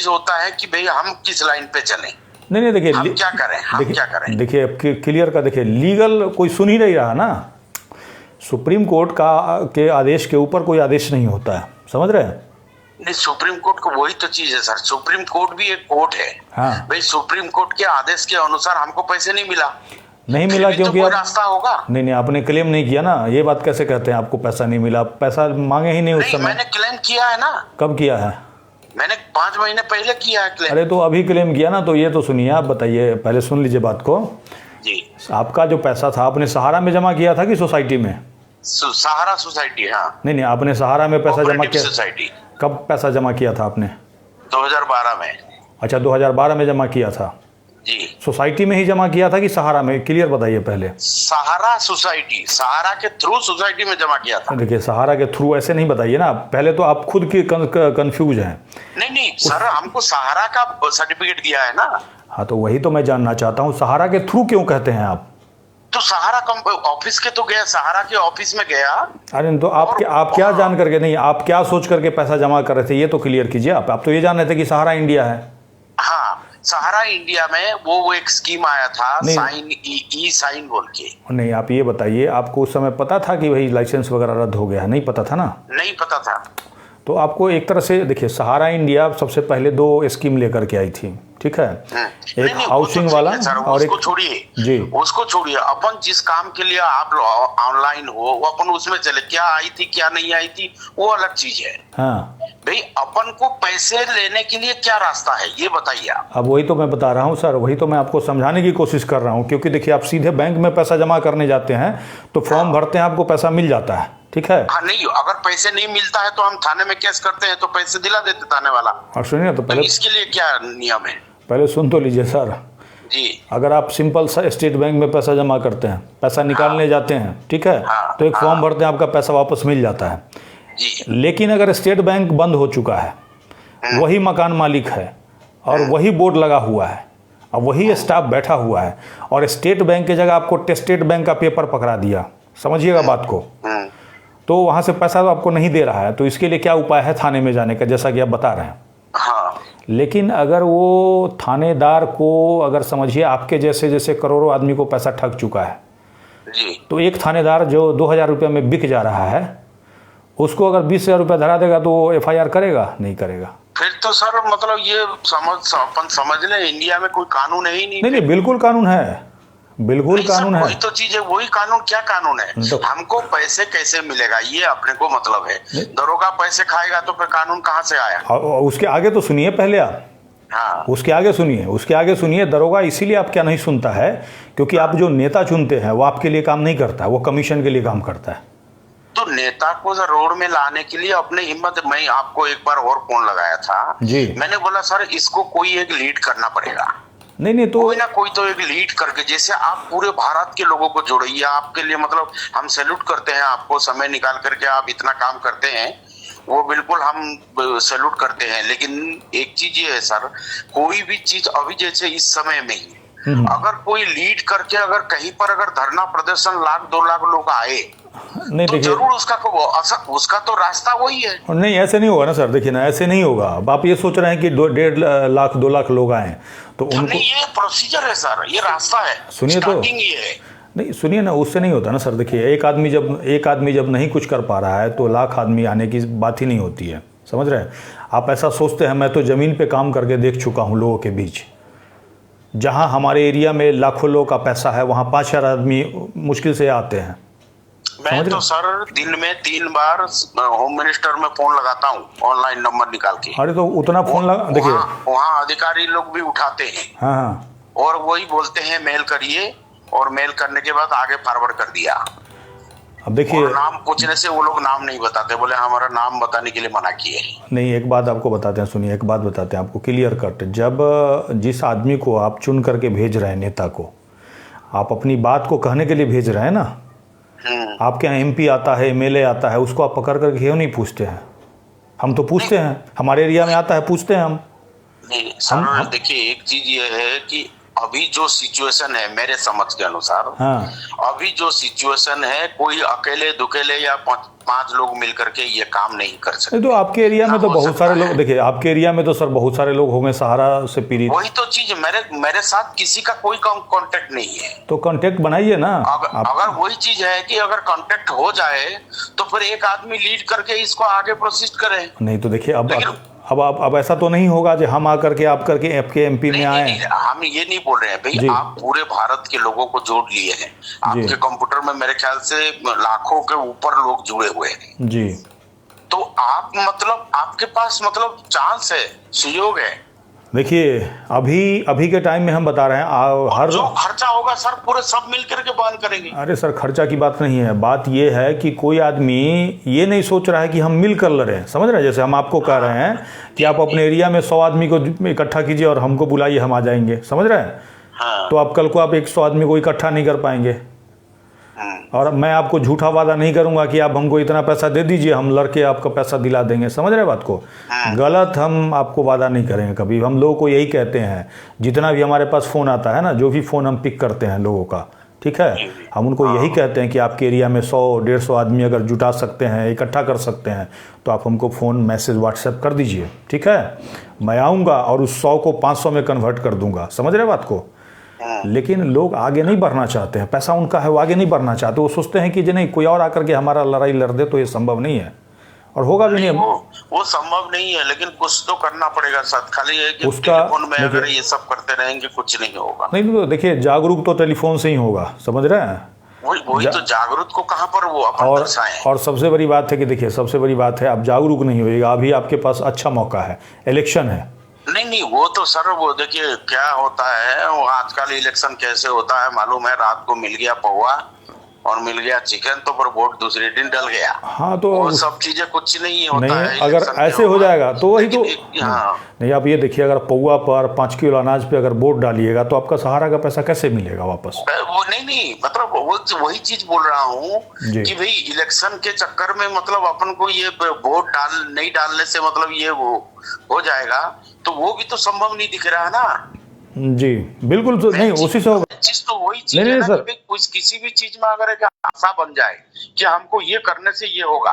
S4: होता है कि भाई हम किस लाइन पे चलें।
S1: नहीं देखिए,
S4: हम क्या करें?
S1: देखिए क्लियर का, देखिए लीगल कोई सुन ही नहीं रहा ना। सुप्रीम कोर्ट के आदेश के ऊपर कोई आदेश नहीं होता है, समझ रहे हैं?
S4: नहीं, सुप्रीम कोर्ट को वही तो चीज है सर, सुप्रीम कोर्ट भी एक कोर्ट है।
S1: हाँ।
S4: भाई सुप्रीम कोर्ट के आदेश के अनुसार हमको पैसे नहीं मिला
S1: क्योंकि
S4: तो रास्ता होगा।
S1: नहीं, आपने क्लेम नहीं किया ना, ये बात कैसे कहते हैं आपको पैसा नहीं मिला? पैसा मांगे ही नहीं उस समय।
S4: मैंने क्लेम किया है ना।
S1: कब किया है?
S4: मैंने 5 महीने पहले किया है क्लेम।
S1: अरे तो अभी क्लेम किया ना, तो ये तो सुनिए, आप बताइए, पहले सुन लीजिए बात को
S4: जी।
S1: आपका जो पैसा था आपने सहारा में जमा किया था कि सोसाइटी में?
S4: सहारा सोसाइटी। हाँ।
S1: नहीं, आपने सहारा में पैसा जमा किया?
S4: सोसाइटी।
S1: कब पैसा जमा किया था आपने?
S4: 2012 में।
S1: अच्छा, 2012 में जमा किया था
S4: जी।
S1: सोसाइटी में ही जमा किया था कि सहारा में? क्लियर बताइए पहले।
S4: सहारा सोसाइटी, सहारा के थ्रू सोसाइटी में जमा किया था।
S1: देखिए सहारा के थ्रू ऐसे नहीं बताइए ना, पहले तो आप खुद की कंफ्यूज हैं।
S4: नहीं सर, हमको सहारा का सर्टिफिकेट दिया है ना।
S1: हाँ, तो वही तो मैं जानना चाहता हूँ, सहारा के थ्रू क्यों कहते हैं आप?
S4: तो सहारा ऑफिस के तो गया, सहारा के ऑफिस में गया।
S1: अरे तो आप क्या जान करके, नहीं आप क्या सोच करके पैसा जमा कर रहे थे, ये तो क्लियर कीजिए। आप तो ये जान रहे थे कि सहारा इंडिया है।
S4: हाँ, सहारा इंडिया में वो एक स्कीम आया था, साइन ई साइन बोल के।
S1: नहीं, आप ये बताइए, आपको उस समय पता था कि भाई लाइसेंस वगैरह रद्द हो गया है? नहीं पता था ना?
S4: नहीं पता था।
S1: तो आपको एक तरह से देखिए, सहारा इंडिया सबसे पहले 2 स्कीम लेकर के आई थी, ठीक है? एक हाउसिंग वाला और एक,
S4: छोड़िए
S1: जी
S4: उसको छोड़िए, अपन जिस काम के लिए आप ऑनलाइन हो वो अपन उसमें चले, क्या आई थी क्या नहीं आई थी वो अलग चीज है।
S1: हाँ,
S4: भाई अपन को पैसे लेने के लिए क्या रास्ता है ये बताइए आप।
S1: अब वही तो मैं बता रहा हूँ सर, वही तो मैं आपको समझाने की कोशिश कर रहा हूँ। क्योंकि देखिए, आप सीधे बैंक में पैसा जमा करने जाते हैं तो फॉर्म भरते हैं, आपको पैसा मिल जाता है, ठीक है?
S4: हाँ, नहीं अगर पैसे नहीं मिलता है तो हम थाने में केस करते हैं तो पैसे दिला देते थाने वाला।
S1: और सुनिए तो पहले,
S4: इसके लिए क्या नियम है?
S1: पहले सुन तो लीजिए सर
S4: जी।
S1: अगर आप सिंपल सा स्टेट बैंक में पैसा जमा करते हैं, पैसा निकालने जाते हैं, ठीक है, तो एक फॉर्म भरते हैं, आपका पैसा वापस मिल जाता है
S4: जी।
S1: लेकिन अगर स्टेट बैंक बंद हो चुका है, वही मकान मालिक है और वही बोर्ड लगा हुआ है और वही स्टाफ बैठा हुआ है और स्टेट बैंक की जगह आपको टेस्टेड बैंक का पेपर पकड़ा दिया, समझिएगा बात को, तो वहाँ से पैसा तो आपको नहीं दे रहा है। तो इसके लिए क्या उपाय है? थाने में जाने का, जैसा कि आप बता रहे हैं।
S4: हाँ।
S1: लेकिन अगर वो थानेदार को, अगर समझिए आपके जैसे जैसे करोड़ों आदमी को पैसा ठग चुका है
S4: जी।
S1: तो एक थानेदार जो 2000 रुपये में बिक जा रहा है, उसको अगर 20,000 रुपये धरा देगा तो वो FIR करेगा? नहीं करेगा।
S4: फिर तो सर मतलब ये अपन समझ लें इंडिया में कोई कानून है ही नहीं।
S1: नहीं, बिल्कुल कानून है, बिल्कुल कानून है।
S4: वही तो चीज है, वही कानून। क्या कानून है?
S1: तो
S4: हमको पैसे कैसे मिलेगा ये अपने को मतलब है। दरोगा पैसे खाएगा तो फिर कानून कहाँ से आया?
S1: और उसके आगे तो सुनिए पहले आप।
S4: हाँ।
S1: उसके आगे सुनिए। दरोगा इसीलिए आप क्या नहीं सुनता है क्योंकि आप जो नेता चुनते हैं वो आपके लिए काम नहीं करता है, वो कमीशन के लिए काम करता है।
S4: तो नेता को रोड में लाने के लिए अपने हिम्मत, मैं आपको एक बार और फोन लगाया था
S1: जी,
S4: मैंने बोला सर इसको कोई एक लीड करना पड़ेगा।
S1: नहीं तो
S4: कोई ना कोई तो एक लीड करके, जैसे आप पूरे भारत के लोगों को जोड़िए। आपके लिए मतलब हम सैल्यूट करते हैं आपको, समय निकाल करके आप इतना काम करते हैं, वो बिल्कुल हम सैल्यूट करते हैं। लेकिन एक चीज ये है सर, कोई भी चीज अभी जैसे इस समय में ही अगर कोई लीड करके अगर कहीं पर अगर धरना प्रदर्शन 1-2 लाख लोग आए
S1: नहीं,
S4: तो
S1: देखिए
S4: जरूर उसका तो रास्ता वही है।
S1: नहीं, ऐसे नहीं होगा ना सर। देखिए ना, ऐसे नहीं होगा। अब आप ये सोच रहे हैं कि 1.5 लाख 2 लाख लोग आए तो उनको,
S4: नहीं ये प्रोसीजर है सर, ये रास्ता है।
S1: सुनिए तो,
S4: ये है।
S1: नहीं सुनिए ना, उससे नहीं होता ना सर। देखिए एक आदमी जब नहीं कुछ कर पा रहा है तो लाख आदमी आने की बात ही नहीं होती है, समझ रहे हैं आप? ऐसा सोचते हैं। मैं तो ज़मीन पे काम करके देख चुका हूँ लोगों के बीच, जहाँ हमारे एरिया में लाखों लोग का पैसा है वहाँ 5-4 आदमी मुश्किल से आते हैं।
S4: मैं तो सर दिन में 3 बार होम मिनिस्टर में फोन लगाता हूँ, ऑनलाइन नंबर निकाल के।
S1: अरे तो उतना फोन लगा, देखिए
S4: वहाँ अधिकारी लोग भी उठाते हैं।
S1: हाँ,
S4: और वही बोलते हैं मेल करिए, और मेल करने के बाद आगे फॉरवर्ड कर दिया।
S1: अब देखिए,
S4: नाम पूछने से वो लोग नाम नहीं बताते, बोले हमारा नाम बताने के लिए मना किए।
S1: नहीं, एक बात आपको बताते हैं, सुनिए, एक बात बताते हैं आपको क्लियर कट। जब जिस आदमी को आप चुन करके भेज रहे हैं, नेता को आप अपनी बात को कहने के लिए भेज रहे हैं ना, आपके यहाँ MP आता है, MLA आता है, उसको आप पकड़ करके क्यों नहीं पूछते हैं? हम तो पूछते हैं, हमारे एरिया में आता है, पूछते हैं हम।
S4: नहीं सर, देखिए एक चीज ये है कि अभी जो सिचुएशन है मेरे समझ के अनुसार, अभी जो सिचुएशन है, कोई अकेले दुकेले या 5 लोग मिलकर के ये काम नहीं कर सकते।
S1: तो आपके एरिया में तो बहुत सारे लोग, देखिए आपके एरिया में तो सर बहुत सारे लोग होंगे सहारा से पीड़ित।
S4: वही तो चीज, मेरे साथ किसी का कोई कांटेक्ट नहीं है।
S1: तो कांटेक्ट बनाइए ना।
S4: अगर वही चीज है कि अगर कांटेक्ट हो जाए तो फिर एक आदमी लीड करके इसको आगे प्रोसीड करे।
S1: नहीं तो देखिए, अब ऐसा तो नहीं होगा जो हम आकर के आप करके आपके MP में आए।
S4: हम ये नहीं बोल रहे हैं भाई, आप पूरे भारत के लोगों को जोड़ लिए हैं। आपके कंप्यूटर में मेरे ख्याल से लाखों के ऊपर लोग जुड़े हुए हैं
S1: जी।
S4: तो आप मतलब आपके पास मतलब चांस है, सुयोग है।
S1: देखिए अभी के टाइम में हम बता रहे हैं, हर
S4: जो खर्चा होगा सर पूरे सब मिल करके बंद करेंगे।
S1: अरे सर, खर्चा की बात नहीं है, बात ये है कि कोई आदमी ये नहीं सोच रहा है कि हम मिलकर लड़ें, समझ रहे हैं? जैसे हम आपको कह रहे हैं कि आप अपने एरिया में 100 आदमी को इकट्ठा कीजिए और हमको बुलाइए, हम आ जाएंगे, समझ रहे हैं?
S4: हाँ।
S1: तो आप कल को आप 100 आदमी को इकट्ठा नहीं कर पाएंगे। और मैं आपको झूठा वादा नहीं करूंगा कि आप हमको इतना पैसा दे दीजिए, हम लड़के आपका पैसा दिला देंगे, समझ रहे बात को? गलत हम आपको वादा नहीं करेंगे कभी। हम लोगों को यही कहते हैं, जितना भी हमारे पास फ़ोन आता है ना, जो भी फ़ोन हम पिक करते हैं लोगों का, ठीक है। हम उनको यही कहते हैं कि आपके एरिया में 100-150 आदमी अगर जुटा सकते हैं, इकट्ठा कर सकते हैं, तो आप हमको फ़ोन मैसेज व्हाट्सएप कर दीजिए, ठीक है। मैं आऊँगा और उस 100 को 500 में कन्वर्ट कर दूंगा, समझ रहे बात को। लेकिन लोग आगे नहीं बढ़ना चाहते हैं, पैसा उनका है, वो आगे नहीं बढ़ना चाहते। वो सोचते हैं कि नहीं कोई और आकर के हमारा लड़ाई लड़ दे, तो ये संभव नहीं है और होगा भी नहीं।
S4: वो संभव नहीं है, लेकिन कुछ तो करना पड़ेगा साथ। खाली है कि
S1: उसका
S4: टेलीफोन में अगर ये सब करते रहेंगे कुछ नहीं होगा।
S1: नहीं तो देखिए, जागरूक तो टेलीफोन से ही होगा, समझ रहे हैं।
S4: वही तो जागरूक को कहाँ पर वो अपन दर्शाएं।
S1: और सबसे बड़ी बात है कि देखिए, सबसे बड़ी बात है, आप जागरूक नहीं होइएगा। अभी आपके पास अच्छा मौका है, इलेक्शन है।
S4: नहीं वो तो सर, वो देखिए क्या होता है, वो आजकल इलेक्शन कैसे होता है मालूम है। रात को मिल गया पौवा और मिल गया चिकन, तो पर वोट दूसरे दिन डल गया।
S1: हाँ, तो
S4: वो सब चीजें कुछ नहीं होता
S1: नहीं
S4: है।
S1: अगर ऐसे हो जाएगा तो वही तो।
S4: हाँ।
S1: नहीं, आप ये देखिए, अगर पौवा पर 5 किलो अनाज पे अगर वोट डालिएगा, तो आपका सहारा का पैसा कैसे मिलेगा वापस?
S4: वो नहीं मतलब वो वही चीज बोल रहा हूँ कि भाई इलेक्शन के चक्कर में मतलब अपन को ये वोट नहीं डालने से मतलब ये वो हो जाएगा, तो वो भी तो संभव नहीं दिख रहा है ना।
S1: जी बिल्कुल, तो नहीं उसी से होगा।
S4: चीज तो वही चीज है ना कि कुछ किसी भी चीज में अगर एक आशा बन जाए कि हमको ये करने से ये होगा।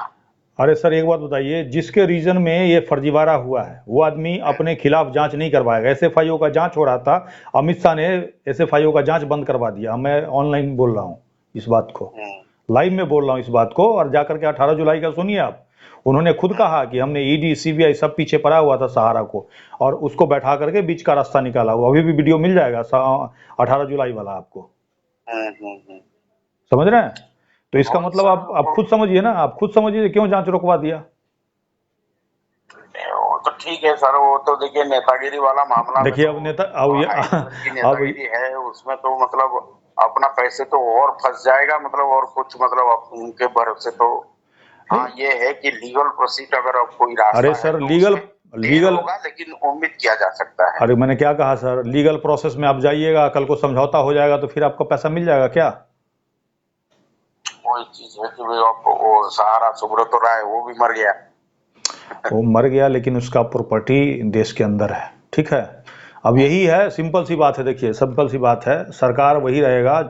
S1: अरे सर, एक बात बताइए, जिसके रीजन में ये फर्जीवाड़ा हुआ है, वो आदमी अपने खिलाफ जांच नहीं करवाएगा। SFIO का जांच हो रहा था, अमित शाह ने SFIO का जांच बंद करवा दिया। मैं ऑनलाइन बोल रहा हूँ इस बात को, लाइव में बोल रहा हूँ इस बात को। और जाकर के 18 जुलाई का सुनिए आप, उन्होंने खुद कहा कि हमने ED CBI सब पीछे पड़ा हुआ था सहारा को, और उसको बैठा करके बीच का रास्ता निकाला हुआ। अभी भी वीडियो मिल जाएगा 18 जुलाई वाला आपको, समझ रहे हैं। तो इसका मतलब आप खुद समझिए ना, आप खुद समझिए क्यों जांच रुकवा दिया।
S4: तो ठीक है सर, वो तो देखिए नेतागिरी वाला मामला।
S1: देखिए अब
S4: नेतागिरी है उसमें, तो मतलब अपना पैसे तो और फंस जाएगा मतलब, और कुछ मतलब उनके भरोसे तो। हाँ ये है कि लीगल प्रोसीड अगर अब कोई रास्ता
S1: अरे सर,
S4: तो
S1: लीगल
S4: होगा, लेकिन उम्मीद किया जा सकता है।
S1: अरे मैंने क्या कहा सर, लीगल प्रोसेस में आप जाइएगा, कल को समझौता हो जाएगा तो फिर आपका पैसा मिल जाएगा क्या?
S4: वही चीज है कि वो सहारा सुब्रत राय वो भी मर गया।
S1: वो मर गया, लेकिन उसका प्रॉपर्टी देश के अंदर है, ठीक है। अब यही है, सिंपल सी बात है। देखिए सिंपल सी बात है, सरकार वही रहेगा,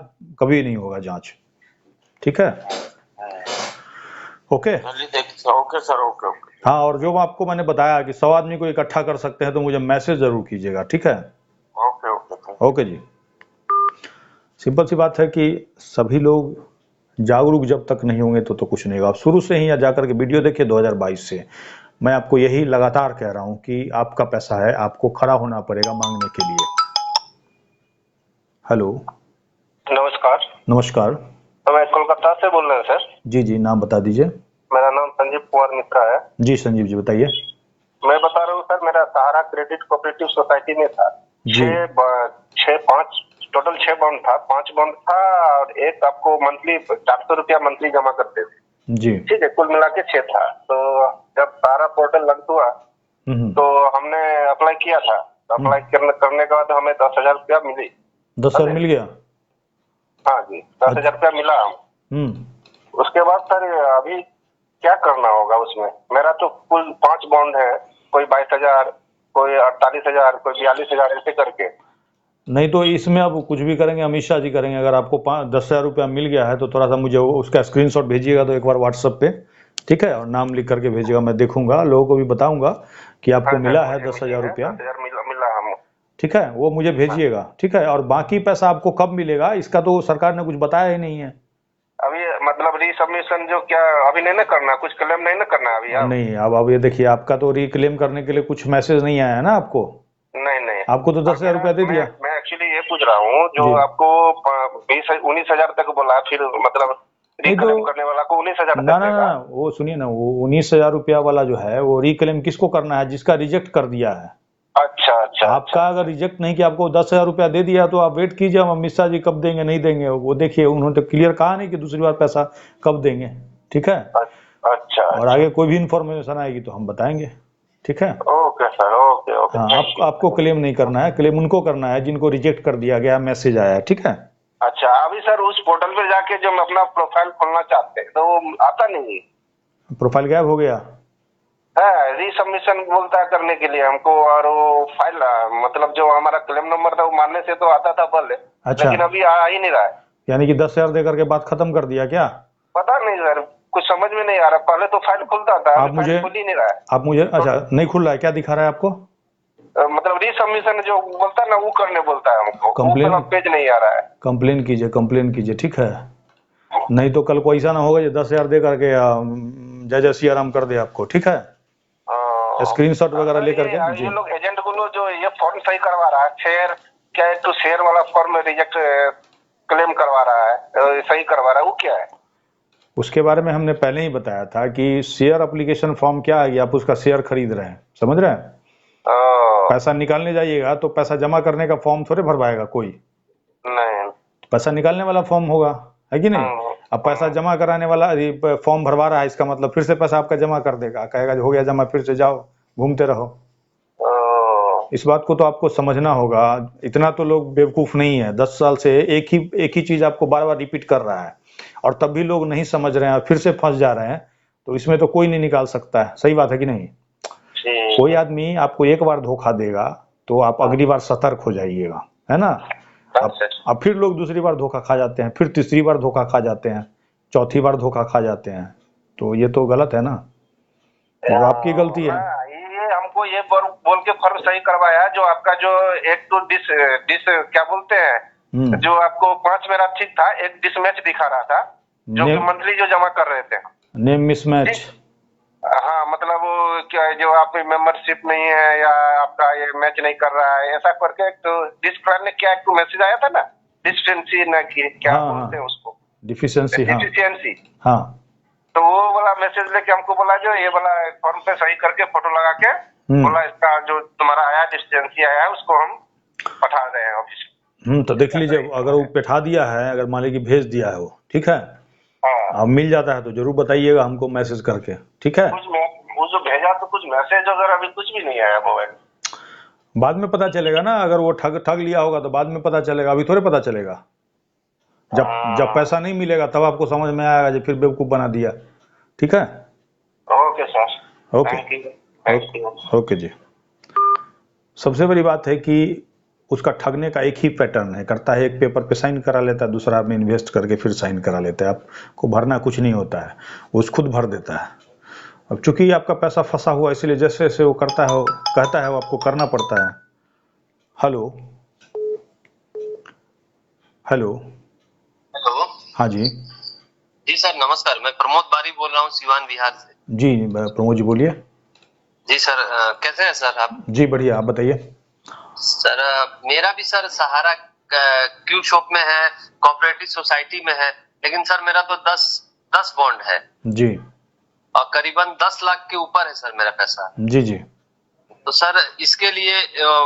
S1: कभी नहीं होगा जांच, ठीक है। Okay
S4: okay sir, okay.
S1: हाँ, और जो आपको मैंने बताया कि 100 आदमी को इकट्ठा कर सकते हैं, तो मुझे मैसेज जरूर कीजिएगा, ठीक है। ओके जी। सिंपल सी बात है कि सभी लोग जागरूक जब तक नहीं होंगे तो कुछ नहीं होगा। आप शुरू से ही जाकर के वीडियो देखिए 2022 से। मैं आपको यही लगातार कह रहा हूं कि आपका पैसा है, आपको खड़ा होना पड़ेगा मांगने के लिए। हेलो,
S5: नमस्कार।
S1: नमस्कार,
S5: तो मैं कोलकाता से बोल रहा हूँ सर।
S1: जी, नाम बता दीजिए।
S5: मेरा नाम संजीव कुमार मिश्रा है।
S1: जी संजीव जी, बताइए।
S5: मैं बता रहा हूँ सर, मेरा सहारा क्रेडिट कोऑपरेटिव सोसाइटी में था। 6 बॉन्ड था, 5 बॉन्ड था, और एक आपको मंथली 400 रुपया मंथली जमा करते थे
S1: जी,
S5: ठीक है। कुल मिला के 6 था। तो जब सहारा पोर्टल लॉन्च हुआ तो हमने अप्लाई किया था। अप्लाई करने के बाद हमें 10,000 रुपया मिली।
S1: 10,000 मिल गया?
S5: हाँ जी, 10,000 रुपया मिला। उसके बाद सर अभी क्या करना होगा उसमें? मेरा तो कुल 5 बॉन्ड है, कोई 22,000, कोई 48,000, कोई 42,000, ऐसे करके।
S1: नहीं तो इसमें अब कुछ भी करेंगे, अमित शाह जी करेंगे। अगर आपको 10,000 रुपया मिल गया है तो थोड़ा सा मुझे उसका स्क्रीनशॉट भेजिएगा तो एक बार व्हाट्सएप पे, ठीक है, और नाम लिख करके भेजिएगा। मैं देखूंगा, लोगों को भी बताऊंगा कि आपको मिला है 10,000 रुपया,
S5: मिला हम,
S1: ठीक है, वो मुझे भेजिएगा, ठीक है। और बाकी पैसा आपको कब मिलेगा इसका तो सरकार ने कुछ बताया ही नहीं है
S5: अभी। मतलब रीसबमिशन जो क्या अभी नहीं ना करना, कुछ क्लेम नहीं ना करना अभी?
S1: नहीं, अब ये देखिए, आपका तो रिक्लेम करने के लिए कुछ मैसेज नहीं आया है ना आपको?
S5: नहीं,
S1: आपको तो 10,000 रुपया दे दिया।
S5: मैं एक्चुअली ये पूछ रहा हूँ, जो आपको 19,000 तक बोला, फिर मतलब रिक्लेम करने वाला को 19,000
S1: ना, वो सुनिए ना, वो 19,000 रुपया वाला जो है वो रिक्लेम किसको करना है? जिसका रिजेक्ट कर दिया है।
S5: अच्छा।
S1: आपका अगर रिजेक्ट नहीं किया, आपको 10,000 रुपया दे दिया, तो आप वेट कीजिए, हम अमित शाह जी कब देंगे, नहीं देंगे वो देखिए। उन्होंने तो क्लियर कहा नहीं कि दूसरी बार पैसा कब देंगे, ठीक है।
S5: अच्छा।
S1: और आगे कोई भी इंफॉर्मेशन आएगी तो हम बताएंगे, ठीक है।
S5: Okay sir, okay.
S1: हाँ, आपको क्लेम नहीं करना है, क्लेम उनको करना है जिनको रिजेक्ट कर दिया गया, मैसेज आया है, ठीक है।
S5: अच्छा, अभी सर उस पोर्टल पे जाके जो हम अपना प्रोफाइल खोलना चाहते हैं तो वो आता नहीं,
S1: प्रोफाइल गायब हो गया
S5: है। रीसबमिशन बोलता है करने के लिए हमको, और वो फाइल मतलब जो हमारा क्लेम नंबर था वो मारने से तो आता था पहले।
S1: अच्छा।
S5: लेकिन अभी आ ही नहीं रहा है।
S1: यानी कि 10,000 दे करके बात खत्म कर दिया क्या?
S5: पता नहीं सर, कुछ समझ में नहीं आ रहा। पहले तो फाइल खुलता था,
S1: आप मुझे
S5: खुल ही नहीं रहा है।
S1: आप मुझे अच्छा नहीं खुल रहा है, क्या दिखा रहा है आपको?
S5: मतलब रीसबमिशन जो बोलता है ना, वो करने बोलता है हमको,
S1: कंप्लेन
S5: वो पेज नहीं आ रहा है।
S1: कंप्लेन कीजिए, कंप्लेन कीजिए, ठीक है? नहीं तो कल को ऐसा ना होगा जो 10,000 दे करके जय जय सिया राम कर दे आपको, ठीक है? स्क्रीनशॉट वगैरह लेकर के जी।
S5: ये लोग एजेंट को जो ये फॉर्म सही करवा रहा है, शेयर क्या तो शेयर वाला फॉर्म रिजेक्ट क्लेम करवा रहा है, सही करवा रहा है, वो क्या है?
S1: उसके बारे में हमने पहले ही बताया था कि शेयर एप्लीकेशन फॉर्म क्या है, आप उसका शेयर खरीद रहे हैं, समझ रहे हैं? पैसा निकालने जाइएगा तो पैसा जमा करने का फॉर्म थोड़े भरवाएगा कोई,
S5: नहीं,
S1: पैसा निकालने वाला फॉर्म होगा, है कि नहीं? अब पैसा जमा कराने वाला फॉर्म भरवा रहा है, इसका मतलब फिर से पैसा आपका जमा कर देगा, कहेगा हो गया जमा, फिर से जाओ घूमते रहो। इस बात को तो आपको समझना होगा। इतना तो लोग बेवकूफ नहीं है, 10 साल से एक ही चीज आपको बार बार रिपीट कर रहा है और तब भी लोग नहीं समझ रहे हैं, फिर से फंस जा रहे हैं। तो इसमें तो कोई नहीं निकाल सकता है, सही बात है कि नहीं? कोई आदमी आपको एक बार धोखा देगा तो आप अगली बार सतर्क हो जाइएगा, है ना? अब फिर लोग दूसरी बार धोखा खा जाते हैं, फिर तीसरी बार धोखा खा जाते हैं, चौथी बार धोखा खा जाते हैं, तो ये तो गलत है ना, वो आपकी गलती है।
S5: ये हमको ये बोल के फॉर्म सही करवाया, जो आपका जो एक तो डिस क्या बोलते हैं, जो आपको 5 मेरा ठीक था, एक डिसमैच दिखा रहा था, जो कि मंथली जो जमा कर रहे थे,
S1: नेम मिसमैच।
S5: हाँ, मतलब क्या जो आप मेंबरशिप नहीं है या आपका ये मैच नहीं कर रहा है, ऐसा करके एक तो डिस्क्राइब क्या एक तो मैसेज आया था ना, डिफिशिएंसी ना की क्या बोलते हैं उसको,
S1: डिफिशिएंसी। हाँ,
S5: तो वो वाला मैसेज लेके हमको बोला जो ये वाला फॉर्म पे सही करके फोटो लगा के बोला इसका जो तुम्हारा आया डिफिशिएंसी आया है उसको हम पठा रहे हैं ऑफिस।
S1: तो देख लीजिए, अगर वो बैठा दिया है, अगर मान लीजिए भेज दिया है वो, ठीक है? अब मिल जाता है तो जरूर बताइएगा हमको मैसेज करके, ठीक है?
S5: वो जो भेजा तो कुछ मैसेज वगैरह अभी कुछ भी नहीं आया मोबाइल।
S1: बाद में पता चलेगा ना, अगर वो ठग लिया होगा तो बाद में पता चलेगा, अभी थोड़े पता चलेगा। जब पैसा नहीं मिलेगा तब आपको समझ में आएगा जो फिर बेवकूफ बना दिया, ठीक है?
S5: ओके सर,
S1: ओके जी। सबसे बड़ी बात है कि उसका ठगने का एक ही पैटर्न है, करता है एक पेपर पे साइन करा लेता है, दूसरा में इन्वेस्ट करके फिर साइन करा लेता है, आपको भरना कुछ नहीं होता है, वो खुद भर देता है। अब चूंकि आपका पैसा फंसा हुआ, इसलिए जैसे जैसे वो करता है, कहता है, वो आपको करना पड़ता है। हेलो हेलो
S6: हेलो,
S1: हाँ जी।
S6: जी सर नमस्कार, मैं प्रमोद बारी बोल रहा हूँ सिवान बिहार से।
S1: जी प्रमोद जी बोलिए।
S6: जी सर, कैसे हैं सर आप?
S1: जी बढ़िया, आप बताइए।
S6: सर मेरा भी सर सहारा क्यू शॉप में है, कोऑपरेटिव सोसाइटी में है, लेकिन सर मेरा तो 10 बॉन्ड है
S1: जी,
S6: और करीबन 10 लाख के ऊपर है सर मेरा पैसा।
S1: जी जी।
S6: तो सर इसके लिए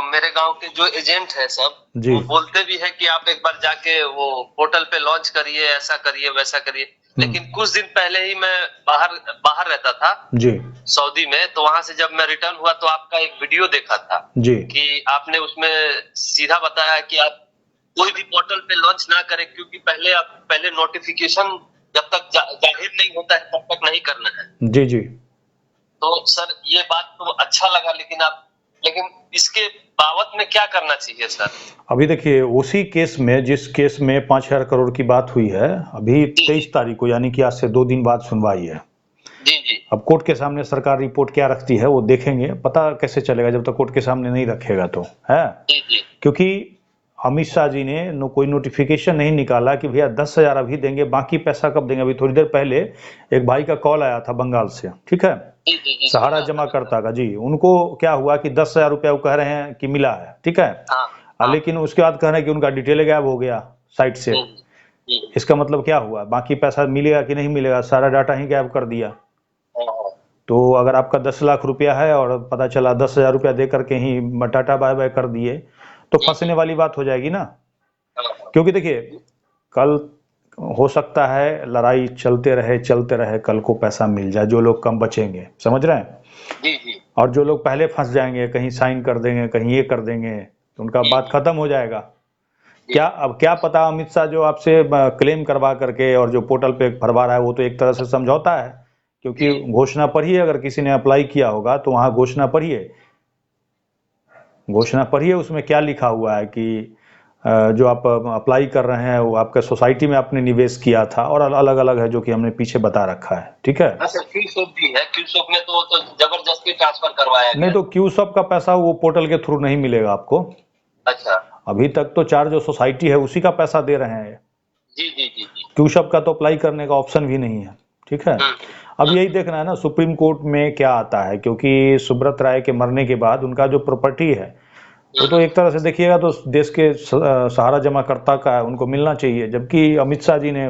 S6: मेरे गांव के जो एजेंट है सब, वो बोलते भी है कि आप एक बार जाके वो पोर्टल पे लॉन्च करिए, ऐसा करिए वैसा करिए, लेकिन कुछ दिन पहले ही मैं बाहर रहता था
S1: जी,
S6: सऊदी में, तो वहां से जब मैं रिटर्न हुआ तो आपका एक वीडियो देखा था
S1: जी
S6: कि आपने उसमें सीधा बताया कि आप कोई भी पोर्टल पे लॉन्च ना करें, क्योंकि पहले नोटिफिकेशन जब तक जाहिर नहीं होता है तब तक नहीं करना है।
S1: जी जी।
S6: तो सर ये बात तो अच्छा लगा, लेकिन इसके बाबत में क्या करना चाहिए सर?
S1: अभी देखिए, उसी केस में, जिस केस में 5,000 करोड़ की बात हुई है, अभी 23 तारीख को, यानी कि आज से 2 दिन बाद सुनवाई है।
S6: जी जी। अब
S1: कोर्ट के सामने सरकार रिपोर्ट क्या रखती है वो देखेंगे, पता कैसे चलेगा जब तक कोर्ट के सामने नहीं रखेगा तो, है?
S6: जी जी।
S1: क्योंकि अमित शाह जी ने कोई नोटिफिकेशन नहीं निकाला कि भैया 10,000 अभी देंगे, बाकी पैसा कब देंगे। अभी थोड़ी देर पहले एक भाई का कॉल आया था बंगाल से, ठीक है, सहारा जमा करता का जी, उनको क्या हुआ कि 10,000 रुपया वो कह रहे हैं कि मिला है, ठीक है, लेकिन उसके बाद कह रहे हैं कि उनका डिटेल गायब हो गया साइट से। इसका मतलब क्या हुआ, बाकी पैसा मिलेगा कि नहीं मिलेगा, सारा डाटा ही गायब कर दिया। तो अगर आपका 10 लाख रुपया है और पता चला 10,000 रुपया दे करके ही टाटा बाय बाय कर दिए, तो फंसने वाली बात हो जाएगी ना। क्योंकि देखिए, कल हो सकता है लड़ाई चलते रहे, कल को पैसा मिल जाए, जो लोग कम बचेंगे, समझ रहे हैं?
S6: जी जी।
S1: और जो लोग पहले फंस जाएंगे, कहीं साइन कर देंगे, कहीं ये कर देंगे, तो उनका बात खत्म हो जाएगा। अब क्या पता, अमित शाह जो आपसे क्लेम करवा करके और जो पोर्टल पे भरवा रहा है, वो तो एक तरह से समझौता है, क्योंकि घोषणा पढ़िए, अगर किसी ने अप्लाई किया होगा तो वहां घोषणा पढ़िए, उसमें क्या लिखा हुआ है कि जो आप अप्लाई कर रहे हैं वो आपके सोसाइटी में आपने निवेश किया था और अलग अलग है जो कि हमने पीछे बता रखा है, ठीक है।
S6: क्यूसॉप भी है, क्यूसॉप में तो जबरदस्ती ट्रांसफर करवाया
S1: नहीं तो क्यूसॉप का पैसा वो पोर्टल के थ्रू नहीं मिलेगा आपको।
S6: अच्छा,
S1: अभी तक तो 4 जो सोसाइटी है उसी का पैसा दे रहे हैं।
S6: जी जी जी जी।
S1: क्यूसॉप का तो अप्लाई करने का ऑप्शन भी नहीं है, ठीक है। अब यही देखना है ना सुप्रीम कोर्ट में क्या आता है, क्योंकि सुब्रत राय के मरने के बाद उनका जो प्रॉपर्टी है वो तो एक तरह से देखिएगा तो देश के सहारा जमाकर्ता का है, उनको मिलना चाहिए, जबकि अमित शाह जी ने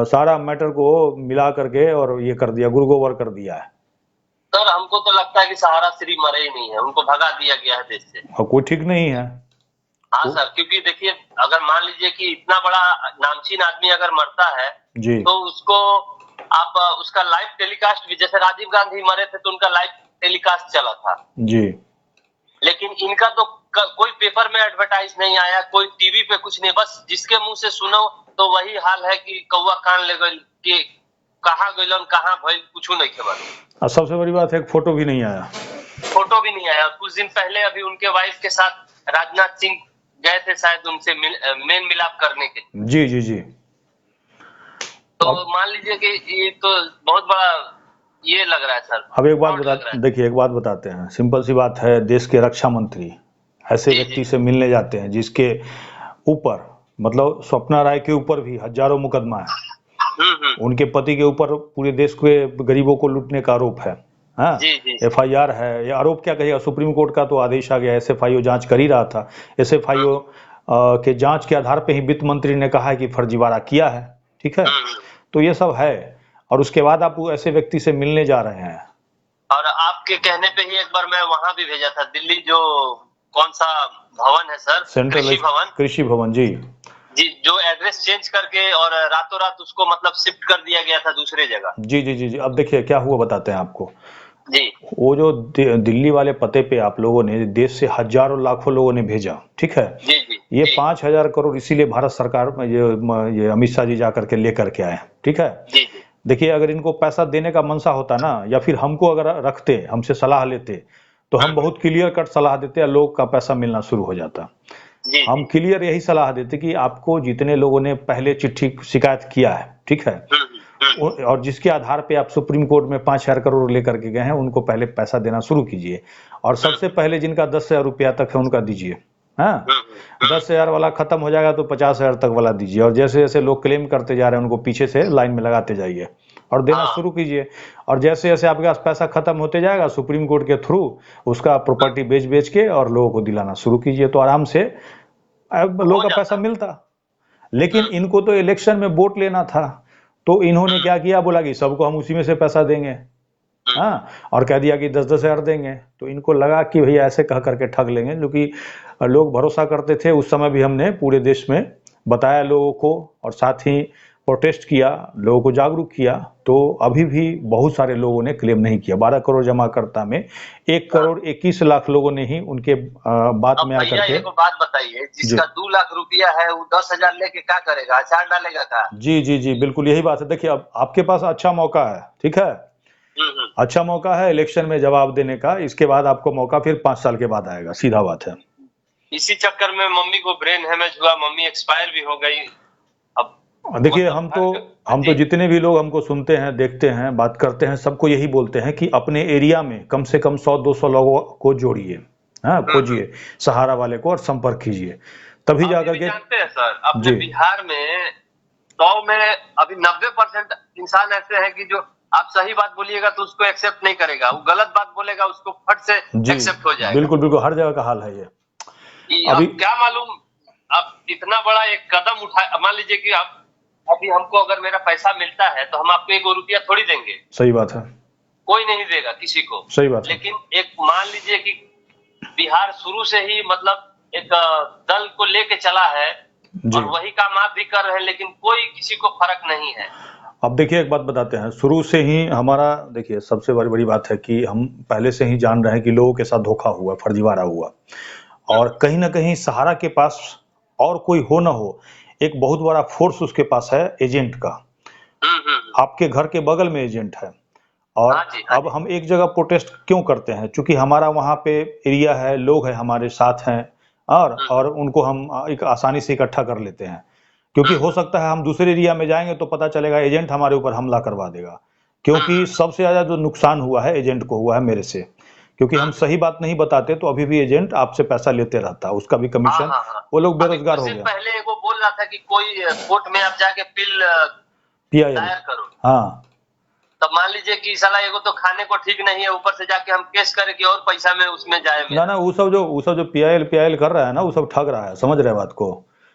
S1: सारा मैटर को मिला करके और ये कर दिया, गुरगोबर कर दिया है।
S6: सर हमको तो लगता है कि सहारा श्री मरे ही नहीं है, उनको भगा दिया गया है देश से।
S1: और कोई ठीक नहीं है।
S6: हाँ सर, क्योंकि देखिए अगर मान लीजिए कि इतना बड़ा नामचीन आदमी अगर मरता है
S1: जी
S6: तो उसको आप उसका लाइव टेलीकास्ट भी, जैसे राजीव गांधी मरे थे तो उनका लाइव टेलीकास्ट चला था
S1: जी,
S6: लेकिन इनका तो कोई पेपर में एडवर्टाइज नहीं आया, कोई टीवी पे कुछ नहीं, बस जिसके मुंह से सुनो तो वही हाल है कि कौवा कान ले गई कि कहाँ गइलन कहाँ भइल कुछ नहीं खबर।
S1: और सबसे बड़ी बात है एक फोटो भी नहीं आया।
S6: फोटो भी नहीं आया। कुछ दिन पहले अभी उनके वाइफ के साथ राजनाथ सिंह गए थे शायद उनसे मेल मिलाप करने के।
S1: जी जी जी।
S6: तो मान लीजिए कि ये तो बहुत बड़ा ये लग रहा है सर।
S1: अब एक बात देखिए, एक बात बताते हैं, सिंपल सी बात है, देश के रक्षा मंत्री ऐसे व्यक्ति से मिलने जाते हैं जिसके ऊपर मतलब स्वप्ना राय के ऊपर भी हजारों मुकदमा है, उनके पति के ऊपर पूरे देश के गरीबों को लूटने का आरोप है, हाँ FIR है, ये आरोप क्या कहेगा, सुप्रीम कोर्ट का तो आदेश आ गया, SFIO जांच कर ही रहा था, SFIO के जांच के आधार पे ही वित्त मंत्री ने कहा है कि फर्जीवाड़ा किया है, ठीक है। तो ये सब है और उसके बाद आप ऐसे व्यक्ति से मिलने जा रहे हैं।
S6: और आपके कहने पे ही एक बार मैं वहां भी भेजा था दिल्ली, जो कौन सा भवन है सर, कृषि भवन जी जी, जो एड्रेस चेंज करके और रातों रात उसको मतलब शिफ्ट कर दिया गया था दूसरे जगह। जी
S1: जी जी जी। अब देखिए क्या हुआ बताते हैं आपको
S6: जी।
S1: वो जो दिल्ली वाले पते पे आप लोगों ने देश से हजारों लाखों लोगों ने भेजा, ठीक है
S6: जी जी।
S1: ये 5,000 करोड़ इसीलिए भारत सरकार में ये अमित शाह जी जाकर के लेकर के आए, ठीक है
S6: जी जी।
S1: देखिए अगर इनको पैसा देने का मनसा होता ना, या फिर हमको अगर रखते, हमसे सलाह लेते तो हम बहुत क्लियर कट सलाह देते, लोग का पैसा मिलना शुरू हो जाता। हम क्लियर यही सलाह देते कि आपको जितने लोगों ने पहले चिट्ठी शिकायत किया है, ठीक है, और जिसके आधार पे आप सुप्रीम कोर्ट में 5,000 करोड़ लेकर के गए हैं, उनको पहले पैसा देना शुरू कीजिए और सबसे पहले जिनका 10,000 रुपया तक है उनका दीजिए। हाँ 10,000 वाला खत्म हो जाएगा तो 50,000 तक वाला दीजिए और जैसे जैसे लोग क्लेम करते जा रहे हैं उनको पीछे से लाइन में लगाते जाइए और देना शुरू कीजिए। और जैसे जैसे आपके पास पैसा खत्म होते जाएगा सुप्रीम कोर्ट के थ्रू उसका प्रॉपर्टी बेच बेच के और लोगों को दिलाना शुरू कीजिए, तो आराम से लोगों का पैसा मिलता। लेकिन इनको तो इलेक्शन में वोट लेना था, तो इन्होंने क्या किया, बोला कि सबको हम उसी में से पैसा देंगे, हाँ, और कह दिया कि 10-10 हजार देंगे। तो इनको लगा कि भैया ऐसे कह करके ठग लेंगे, जो कि लोग भरोसा करते थे। उस समय भी हमने पूरे देश में बताया लोगों को और साथ ही प्रोटेस्ट किया, लोगों को जागरूक किया। तो अभी भी बहुत सारे लोगों ने क्लेम नहीं किया। 12 करोड़ जमाकर्ता में 1 करोड़ 21 लाख लोगों ने ही उनके बात में आकर के।
S6: बात बताइए, जिसका 2 लाख रुपया है वो 10,000 लेके क्या करेगा, अचार डालेगा क्या?
S1: जी जी जी बिल्कुल यही बात है। देखिए अब आपके पास अच्छा मौका है, ठीक है, अच्छा मौका है इलेक्शन में जवाब देने का। इसके बाद आपको मौका फिर 5 साल के बाद आएगा, सीधा बात है।
S6: इसी चक्कर में मम्मी को ब्रेन हेमेज हुआ, मम्मी एक्सपायर भी हो गई। अब
S1: देखिए हम तो जितने भी लोग हमको सुनते हैं, देखते हैं, बात करते हैं, सबको यही बोलते हैं कि अपने एरिया में कम से कम 100-200 लोगों को जोड़िए, हाँ, खोजिए सहारा वाले को और संपर्क कीजिए, तभी जाकर के।
S6: जानते हैं सर, अपने बिहार में 100 में अभी 90% इंसान ऐसे हैं कि जो आप सही बात बोलिएगा तो उसको एक्सेप्ट नहीं करेगा, वो गलत बात बोलेगा उसको फट से एक्सेप्ट हो जाएगा।
S1: बिल्कुल बिल्कुल, हर जगह का हाल है ये।
S6: अभी क्या मालूम, आप इतना बड़ा एक कदम उठा, मान लीजिए कि आप अभी हमको अगर मेरा पैसा मिलता है तो हम आपको 1 रुपया थोड़ी देंगे।
S1: सही बात है,
S6: कोई नहीं देगा किसी को।
S1: सही बात है।
S6: लेकिन एक मान लीजिए कि बिहार शुरू से ही मतलब एक दल को लेके चला है और वही काम आप भी कर रहे हैं, लेकिन कोई किसी को फर्क नहीं है।
S1: अब देखिए एक बात बताते हैं, शुरू से ही हमारा, देखिए सबसे बड़ी बात है कि हम पहले से ही जान रहे हैं कि लोगों के साथ धोखा हुआ, फर्जीवाड़ा हुआ, और कहीं ना कहीं सहारा के पास और कोई हो ना हो, एक बहुत बड़ा फोर्स उसके पास है एजेंट का। आपके घर के बगल में एजेंट है। और अब हम एक जगह प्रोटेस्ट क्यों करते हैं, क्योंकि हमारा वहाँ पे एरिया है, लोग हैं हमारे साथ हैं, और उनको हम एक आसानी से इकट्ठा कर लेते हैं, क्योंकि हो सकता है हम दूसरे एरिया में जाएंगे तो पता चलेगा एजेंट हमारे ऊपर हमला करवा देगा, क्योंकि सबसे ज़्यादा जो नुकसान हुआ है एजेंट को हुआ है मेरे से, क्योंकि हम सही बात नहीं बताते तो अभी भी एजेंट आपसे पैसा लेते रहता है, उसका भी कमीशन, वो लोग बेरोजगार हो गए।
S6: पहले वो बोल रहा था कि कोई कोर्ट में आप जाके बिल
S1: PIL
S6: दायर करो,
S1: हाँ,
S6: तब मान लीजिए कि साला एगो तो खाने को ठीक नहीं है, ऊपर से जाके हम केस करें कि और पैसा में उसमें जाए।
S1: ना वो सब जो PIL कर रहा है ना, वो सब ठग रहा है, समझ रहे बात को।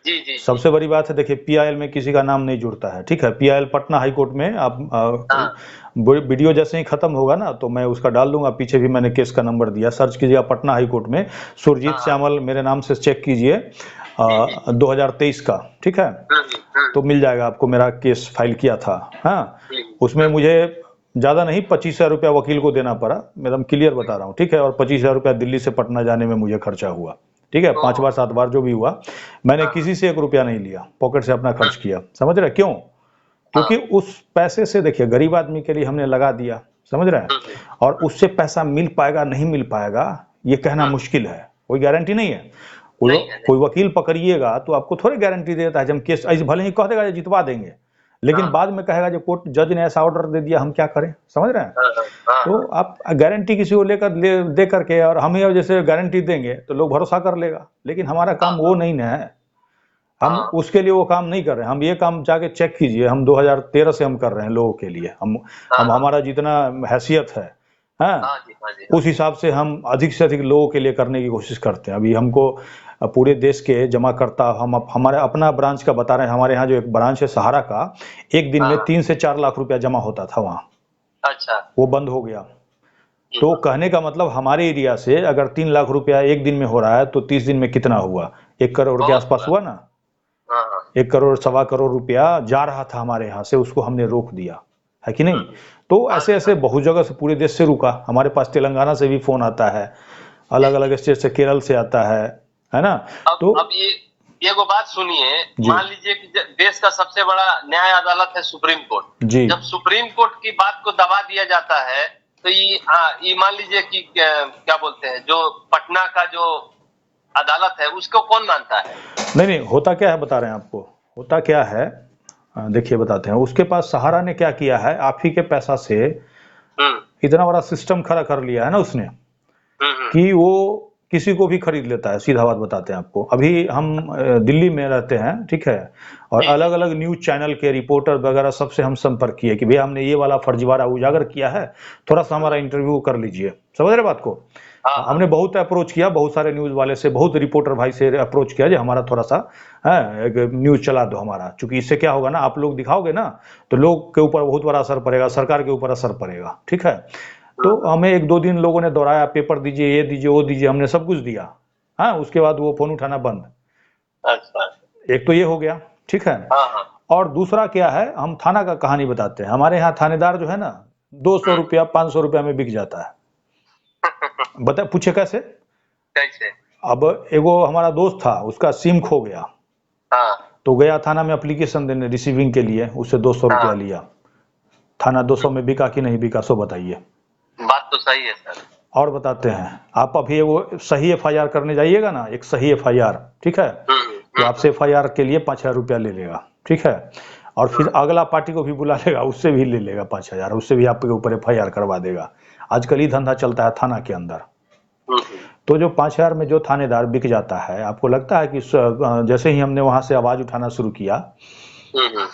S6: जी जी।
S1: सबसे बड़ी बात है, देखिए PIL में किसी का नाम नहीं जुड़ता है, ठीक है। PIL पटना हाई कोर्ट में आप वीडियो जैसे ही खत्म होगा ना तो मैं उसका डाल दूंगा, पीछे भी मैंने केस का नंबर दिया, सर्च कीजिएगा पटना हाई कोर्ट में, सुरजीत श्यामल मेरे नाम से चेक कीजिए, 2023 का, ठीक है, तो मिल जाएगा आपको, मेरा केस फाइल किया था। हाँ, उसमें मुझे ज़्यादा नहीं 25,000 रुपया वकील को देना पड़ा, मैं एकदम क्लियर बता रहा हूँ, ठीक है, और 25,000 रुपया दिल्ली से पटना जाने में मुझे खर्चा हुआ, ठीक है। 5 बार 7 बार जो भी हुआ, मैंने किसी से 1 रुपया नहीं लिया, पॉकेट से अपना खर्च किया, समझ रहे क्यों? क्योंकि उस पैसे से देखिए गरीब आदमी के लिए हमने लगा दिया, समझ रहे हैं, और उससे पैसा मिल पाएगा नहीं मिल पाएगा ये कहना मुश्किल है, कोई गारंटी नहीं है। कोई वकील पकड़िएगा तो आपको थोड़ी गारंटी देता है जब केस, ऐसे भले ही कह देगा जितवा देंगे, लेकिन बाद में कहेगा जो कोर्ट जज ने ऐसा ऑर्डर दे दिया, हम क्या करें, समझ रहे हैं। तो आप गारंटी किसी को दे करके और हम ही जैसे गारंटी देंगे तो लोग भरोसा कर लेगा, लेकिन हमारा काम वो नहीं ना है, हम उसके लिए वो काम नहीं कर रहे हैं। हम ये काम जाके चेक कीजिए, हम 2013 से हम कर रहे हैं लोगों के लिए, हम हमारा जितना हैसियत है, हाँ, उस हिसाब से हम अधिक से अधिक लोगों के लिए करने की कोशिश करते हैं। अभी हमको पूरे देश के जमा करता, हम हमारे अपना ब्रांच का बता रहे हैं, हमारे यहाँ जो एक ब्रांच है सहारा का, एक दिन में 3 से 4 लाख रुपया जमा होता था वहाँ, अच्छा, वो बंद हो गया। तो कहने का मतलब हमारे एरिया से अगर 3 लाख रुपया एक दिन में हो रहा है तो 30 दिन में कितना हुआ, 1 करोड़ के आसपास हुआ ना, 1 करोड़ 1.25 करोड़ रुपया जा रहा था हमारे यहाँ से, उसको हमने रोक दिया है कि नहीं। तो ऐसे ऐसे बहुत जगह से पूरे देश से रुका, हमारे पास तेलंगाना से भी फोन आता है, अलग अलग स्टेट से, केरल से आता है ना। तो
S6: अब ये वो बात सुनिए, मान लीजिए कि देश का सबसे बड़ा न्याय अदालत है सुप्रीम कोर्ट जी, जब सुप्रीम कोर्ट की बात को दबा दिया जाता है तो ये मान लीजिए कि क्या बोलते हैं, जो पटना का जो अदालत है उसको कौन मानता है? नहीं,
S1: होता क्या है बता रहे हैं आपको, होता क्या है देखिए बताते हैं। उसके पास सहारा ने क्या किया है, आप ही के पैसा से इतना बड़ा सिस्टम खड़ा कर लिया है ना उसने, कि वो किसी को भी खरीद लेता है, सीधा बात बताते हैं आपको। अभी हम दिल्ली में रहते हैं, ठीक है, और अलग अलग न्यूज चैनल के रिपोर्टर वगैरह सबसे हम संपर्क किए कि भैया हमने ये वाला फर्जीवाड़ा उजागर किया है, थोड़ा सा हमारा इंटरव्यू कर लीजिए, समझ रहे बात को। हमने बहुत अप्रोच किया, बहुत सारे न्यूज वाले से, बहुत रिपोर्टर भाई से अप्रोच किया, जो हमारा थोड़ा सा है एक न्यूज चला दो हमारा, चूंकि इससे क्या होगा ना, आप लोग दिखाओगे ना तो लोग के ऊपर बहुत बड़ा असर पड़ेगा, सरकार के ऊपर असर पड़ेगा, ठीक है। तो हमें 1-2 दिन लोगों ने दोहराया, पेपर दीजिए, ये दीजिए, वो दीजिए, हमने सब कुछ दिया, हाँ, उसके बाद वो फोन उठाना बंद। अच्छा, एक तो ये हो गया, ठीक है। और दूसरा क्या है, हम थाना का कहानी बताते हैं। हमारे यहाँ थानेदार जो है ना 200 रुपया 500 रुपया में बिक जाता है। बता, पूछे कैसे? अब एगो हमारा दोस्त था, उसका सिम खो गया, तो गया थाना में एप्लीकेशन देने रिसीविंग के लिए, उससे 200 रुपया लिया। थाना 200 में बिका कि नहीं बिका, सो बताइए।
S6: बात तो सही है सर। और
S1: बताते हैं, आप अभी वो सही FIR करने जाइएगा ना, एक सही FIR, ठीक है, तो आपसे FIR के लिए 5,000 रुपया ले लेगा, ठीक है, और फिर अगला पार्टी को भी बुला लेगा, उससे भी ले लेगा 5,000, उससे भी आपके ऊपर FIR करवा देगा। आजकल ही धंधा चलता है थाना के अंदर। तो जो 5,000 में जो थानेदार बिक जाता है, आपको लगता है कि जैसे ही हमने वहां से आवाज उठाना शुरू किया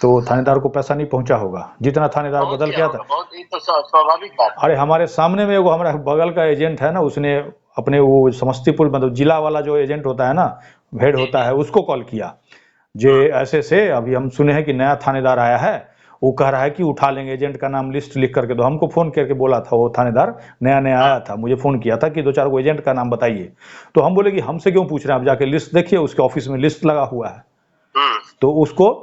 S1: तो थानेदार को पैसा नहीं पहुंचा होगा, जितना थानेदार बदल गया था।
S6: तो स्वाभाविक बात।
S1: अरे हमारे सामने में वो हमारा बगल का एजेंट है ना, उसने अपने वो समस्तीपुर मतलब जिला वाला जो एजेंट होता है ना, हेड होता है, उसको कॉल किया, जे ऐसे से अभी हम सुने हैं कि नया थानेदार आया है, वो कह रहा है कि उठा लेंगे, एजेंट का नाम लिस्ट लिख करके दो। हमको फोन करके बोला था, वो थानेदार नया नया आया था, मुझे फोन किया था कि 2-4 को एजेंट का नाम बताइए। तो हम बोले कि हमसे क्यों पूछ रहे हैं, आप जाके लिस्ट देखिए, उसके ऑफिस में लिस्ट लगा हुआ है। तो उसको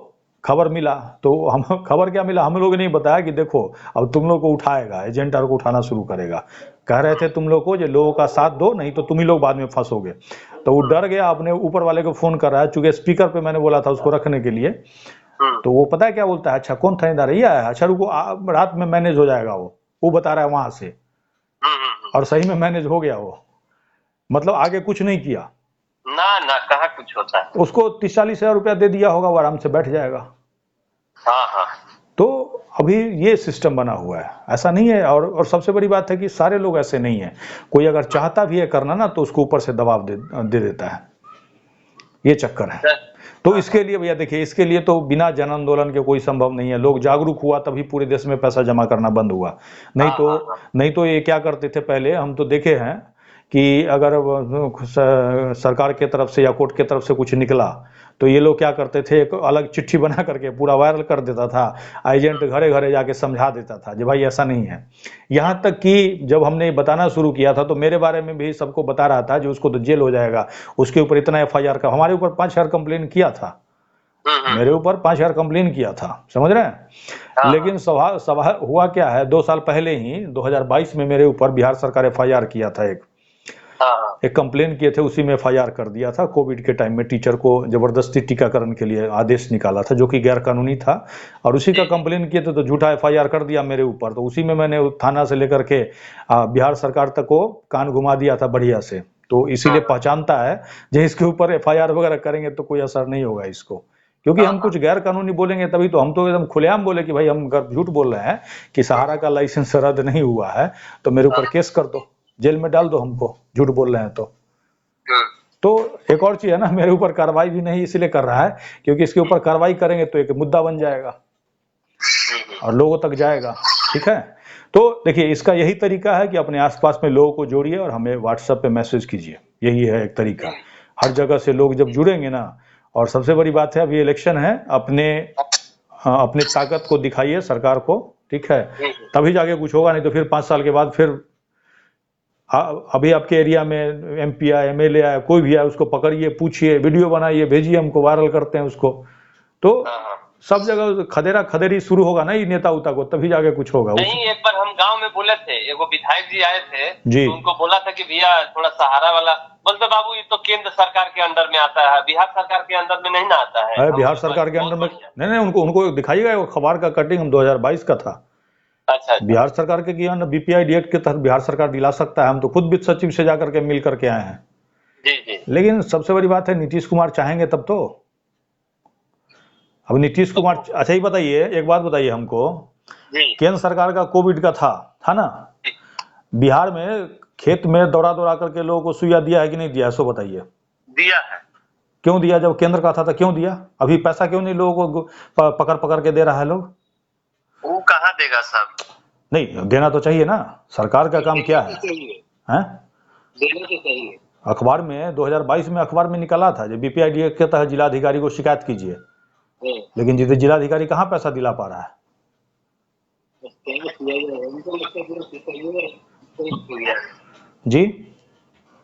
S1: खबर मिला, तो हम खबर क्या मिला, हम लोग ने बताया कि देखो अब तुम लोग को उठाएगा, एजेंट को उठाना शुरू करेगा। कह रहे थे तुम लोग को जो लोगों का साथ दो, नहीं तो तुम ही लोग बाद में फंसोगे। तो वो डर गया, अपने ऊपर वाले को फोन कर रहा है, चूंकि स्पीकर पे मैंने बोला था उसको रखने के लिए। तो वो पता है क्या बोलता है, अच्छा कौन थानेदार है, ये आया, अच्छा रुको रात में मैनेज हो जाएगा, वो बता रहा है वहां से, और सही में मैनेज हो गया वो, मतलब आगे कुछ नहीं किया।
S6: ना ना, कहाँ कुछ होता है।
S1: उसको 30-40 हजार रुपया दे दिया होगा, वो आराम से बैठ जाएगा।
S6: हाँ हाँ।
S1: तो अभी ये सिस्टम बना हुआ है, ऐसा नहीं है। और सबसे बड़ी बात है कि सारे लोग ऐसे नहीं है। कोई अगर चाहता भी है करना ना, तो उसको ऊपर से दबाव दे देता है, ये चक्कर है। तो इसके लिए भैया देखिए, इसके लिए तो बिना जन आंदोलन के कोई संभव नहीं है। लोग जागरूक हुआ तभी पूरे देश में पैसा जमा करना बंद हुआ। नहीं तो ये क्या करते थे पहले, हम तो देखे हैं कि अगर सरकार के तरफ से या कोर्ट के तरफ से कुछ निकला तो ये लोग क्या करते थे, एक अलग चिट्ठी बना करके पूरा वायरल कर देता था, एजेंट घरे घरे जाके समझा देता था कि भाई ऐसा नहीं है। यहाँ तक कि जब हमने बताना शुरू किया था तो मेरे बारे में भी सबको बता रहा था जो उसको तो जेल हो जाएगा, उसके ऊपर इतना FIR का, हमारे ऊपर 5000 कंप्लेन किया था, मेरे ऊपर 5000 कंप्लेन किया था, समझ रहे हैं। लेकिन सभा हुआ क्या है, 2 साल पहले ही 2022 में मेरे ऊपर बिहार सरकार FIR किया था, एक कंप्लेन किए थे, उसी में FIR कर दिया था। कोविड के टाइम में टीचर को जबरदस्ती टीकाकरण के लिए आदेश निकाला था, जो कि गैर कानूनी था, और उसी का कंप्लेन किए थे तो झूठा FIR कर दिया मेरे ऊपर। तो उसी में मैंने थाना से लेकर के बिहार सरकार तक को कान घुमा दिया था बढ़िया से। तो इसीलिए पहचानता है जो इसके ऊपर FIR वगैरह करेंगे तो कोई असर नहीं होगा इसको, क्योंकि हम कुछ गैर कानूनी बोलेंगे तभी तो। हम तो एकदम खुलेआम बोले कि भाई हम झूठ बोल रहे हैं कि सहारा का लाइसेंस रद्द नहीं हुआ है, तो मेरे ऊपर केस कर दो, जेल में डाल दो हमको, झूठ बोल रहे हैं तो एक और चीज है ना, मेरे ऊपर कार्रवाई भी नहीं इसलिए कर रहा है क्योंकि इसके ऊपर कार्रवाई करेंगे तो एक मुद्दा बन जाएगा और लोगों तक जाएगा, ठीक है। तो देखिए, इसका यही तरीका है कि अपने आसपास में लोगों को जोड़िए और हमें व्हाट्सएप पे मैसेज कीजिए, यही है एक तरीका। हर जगह से लोग जब जुड़ेंगे ना, और सबसे बड़ी बात है अभी इलेक्शन है, अपने ताकत को दिखाइए सरकार को, ठीक है, तभी जाके कुछ होगा, नहीं तो फिर 5 साल के बाद फिर अभी आपके एरिया में MP आया, MLA आया, कोई भी आया, उसको पकड़िए, पूछिए, वीडियो बनाइए, भेजिए, हमको वायरल करते हैं उसको। तो सब जगह खदेरा खदेरी शुरू होगा ना ये नेता उता को, तभी जाके कुछ होगा।
S6: नहीं, एक बार हम गांव में बोले थे, एगो विधायक जी आए थे
S1: जी,
S6: तो उनको बोला था कि भैया थोड़ा सहारा वाला, बोलते बाबू ये तो केंद्र सरकार के अंडर में आता है, बिहार सरकार के अंदर में नहीं ना आता है।
S1: बिहार सरकार के अंडर में नहीं, उनको दिखाइएगा वो अखबार का कटिंग, हम 2022 का था। अच्छा। बिहार सरकार के ज्ञान BPI एक्ट के तहत बिहार सरकार दिला सकता है, हम तो खुद वित्त सचिव से जाकर के मिल करके आए हैं।
S6: जी। लेकिन
S1: सबसे बड़ी बात है नीतीश कुमार चाहेंगे तब तो। अब नीतीश कुमार, अच्छा ही बताइए, एक बात बताइए हमको, केंद्र सरकार का कोविड का था ना, बिहार में खेत में दौड़ा करके लोगों को सुइया दिया है कि नहीं दिया है, सो बताइए।
S6: दिया है।
S1: क्यों दिया? जब केंद्र का था क्यों दिया? अभी पैसा क्यों नहीं लोगों को पकड़ के दे रहा है लोग?
S6: वो कहाँ देगा साहब?
S1: नहीं, देना तो चाहिए ना, सरकार का काम क्या है? हैं?
S6: देना तो चाहिए।
S1: अखबार में 2022 में अखबार में निकला था जो BPI एक्ट के तहत जिलाधिकारी को शिकायत कीजिए, लेकिन जिलाधिकारी कहाँ पैसा दिला पा रहा है? जी,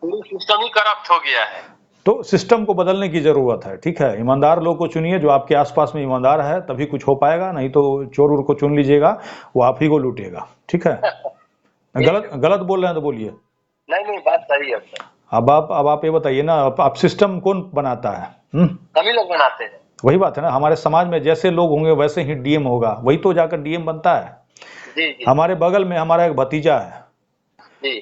S6: सिस्टम ही करप्ट हो गया है।
S1: तो सिस्टम को बदलने की जरूरत है, ठीक है। ईमानदार लोग को चुनिए, जो आपके आसपास में ईमानदार है, तभी कुछ हो पाएगा, नहीं तो चोर उर को चुन लीजिएगा, वो आप ही को लूटेगा, ठीक है। गलत बोल रहे हैं तो बोलिए।
S6: नहीं, बात सही है।
S1: अब आप ये बताइए ना, आप सिस्टम कौन बनाता है?
S6: हम ही लोग बनाते हैं।
S1: वही बात है ना, हमारे समाज में जैसे लोग होंगे वैसे ही DM होगा, वही तो जाकर DM बनता है।
S6: जी।
S1: हमारे बगल में हमारा एक भतीजा है,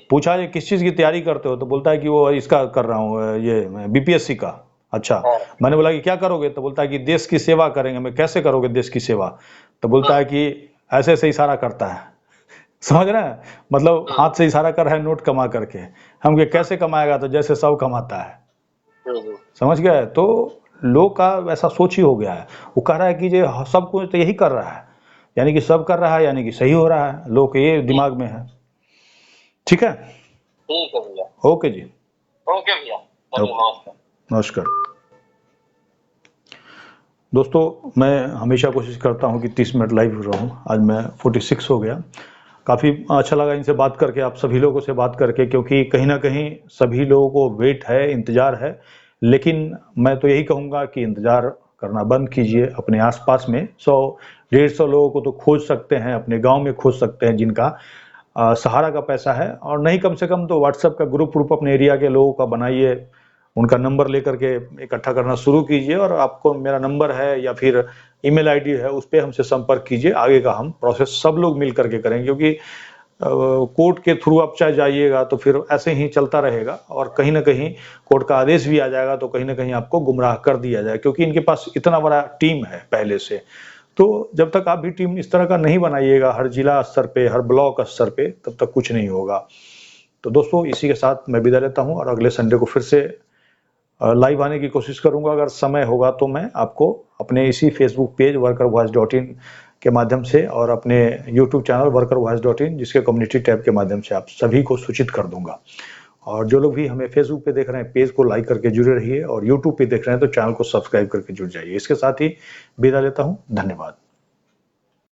S1: पूछा ये किस चीज की तैयारी करते हो, तो बोलता है कि वो इसका कर रहा हूँ, ये BPSC का। अच्छा, मैंने बोला कि क्या करोगे, तो बोलता है कि देश की सेवा करेंगे। मैं कैसे करोगे देश की सेवा? तो बोलता है कि ऐसे से इशारा करता है, समझ रहे हैं, मतलब हाथ से इशारा कर रहा है नोट कमा करके। हम कैसे कमाएगा? तो जैसे सब कमाता है, समझ गए। तो लोग का वैसा सोच ही हो गया है, वो कह रहा है कि ये सब कुछ तो यही कर रहा है, यानी कि सब कर रहा है, यानी कि सही हो रहा है, लोग के ये दिमाग में है, ठीक है।
S6: ठीक है भैया।
S1: ओके जी,
S6: ओके भैया,
S1: नमस्कार। दोस्तों, मैं हमेशा कोशिश करता हूं कि 30 मिनट लाइव रहूं, आज मैं 46 हो गया। काफ़ी अच्छा लगा इनसे बात करके, आप सभी लोगों से बात करके, क्योंकि कहीं ना कहीं सभी लोगों को वेट है, इंतज़ार है। लेकिन मैं तो यही कहूँगा कि इंतज़ार करना बंद कीजिए। अपने आसपास में 100-150 लोगों को तो खोज सकते हैं, अपने गांव में खोज सकते हैं जिनका सहारा का पैसा है, और नहीं कम से कम तो व्हाट्सएप का ग्रुप अपने एरिया के लोगों का बनाइए, उनका नंबर लेकर के इकट्ठा करना शुरू कीजिए, और आपको मेरा नंबर है या फिर email ID है, उस पर हमसे संपर्क कीजिए। आगे का हम प्रोसेस सब लोग मिल करके करेंगे, क्योंकि कोर्ट के थ्रू आप चाहे जाइएगा तो फिर ऐसे ही चलता रहेगा, और कहीं ना कहीं कोर्ट का आदेश भी आ जाएगा तो कहीं ना कहीं आपको गुमराह कर दिया जाए, क्योंकि इनके पास इतना बड़ा टीम है पहले से। तो जब तक आप भी टीम इस तरह का नहीं बनाइएगा हर जिला स्तर पे, हर ब्लॉक स्तर पे, तब तक कुछ नहीं होगा। तो दोस्तों इसी के साथ मैं विदा लेता हूं, और अगले संडे को फिर से लाइव आने की कोशिश करूंगा। अगर समय होगा तो मैं आपको अपने इसी फेसबुक पेज workervoice.in के माध्यम से और अपने यूट्यूब चैनल workervoice.in, जिसके कम्युनिटी टैब के माध्यम से आप सभी को सूचित कर दूंगा। और जो लोग भी हमें फेसबुक पे देख रहे हैं, पेज को लाइक करके जुड़े रहिए, और यूट्यूब पे देख रहे हैं तो चैनल को सब्सक्राइब करके जुड़ जाइए। इसके साथ ही विदा लेता हूं, धन्यवाद।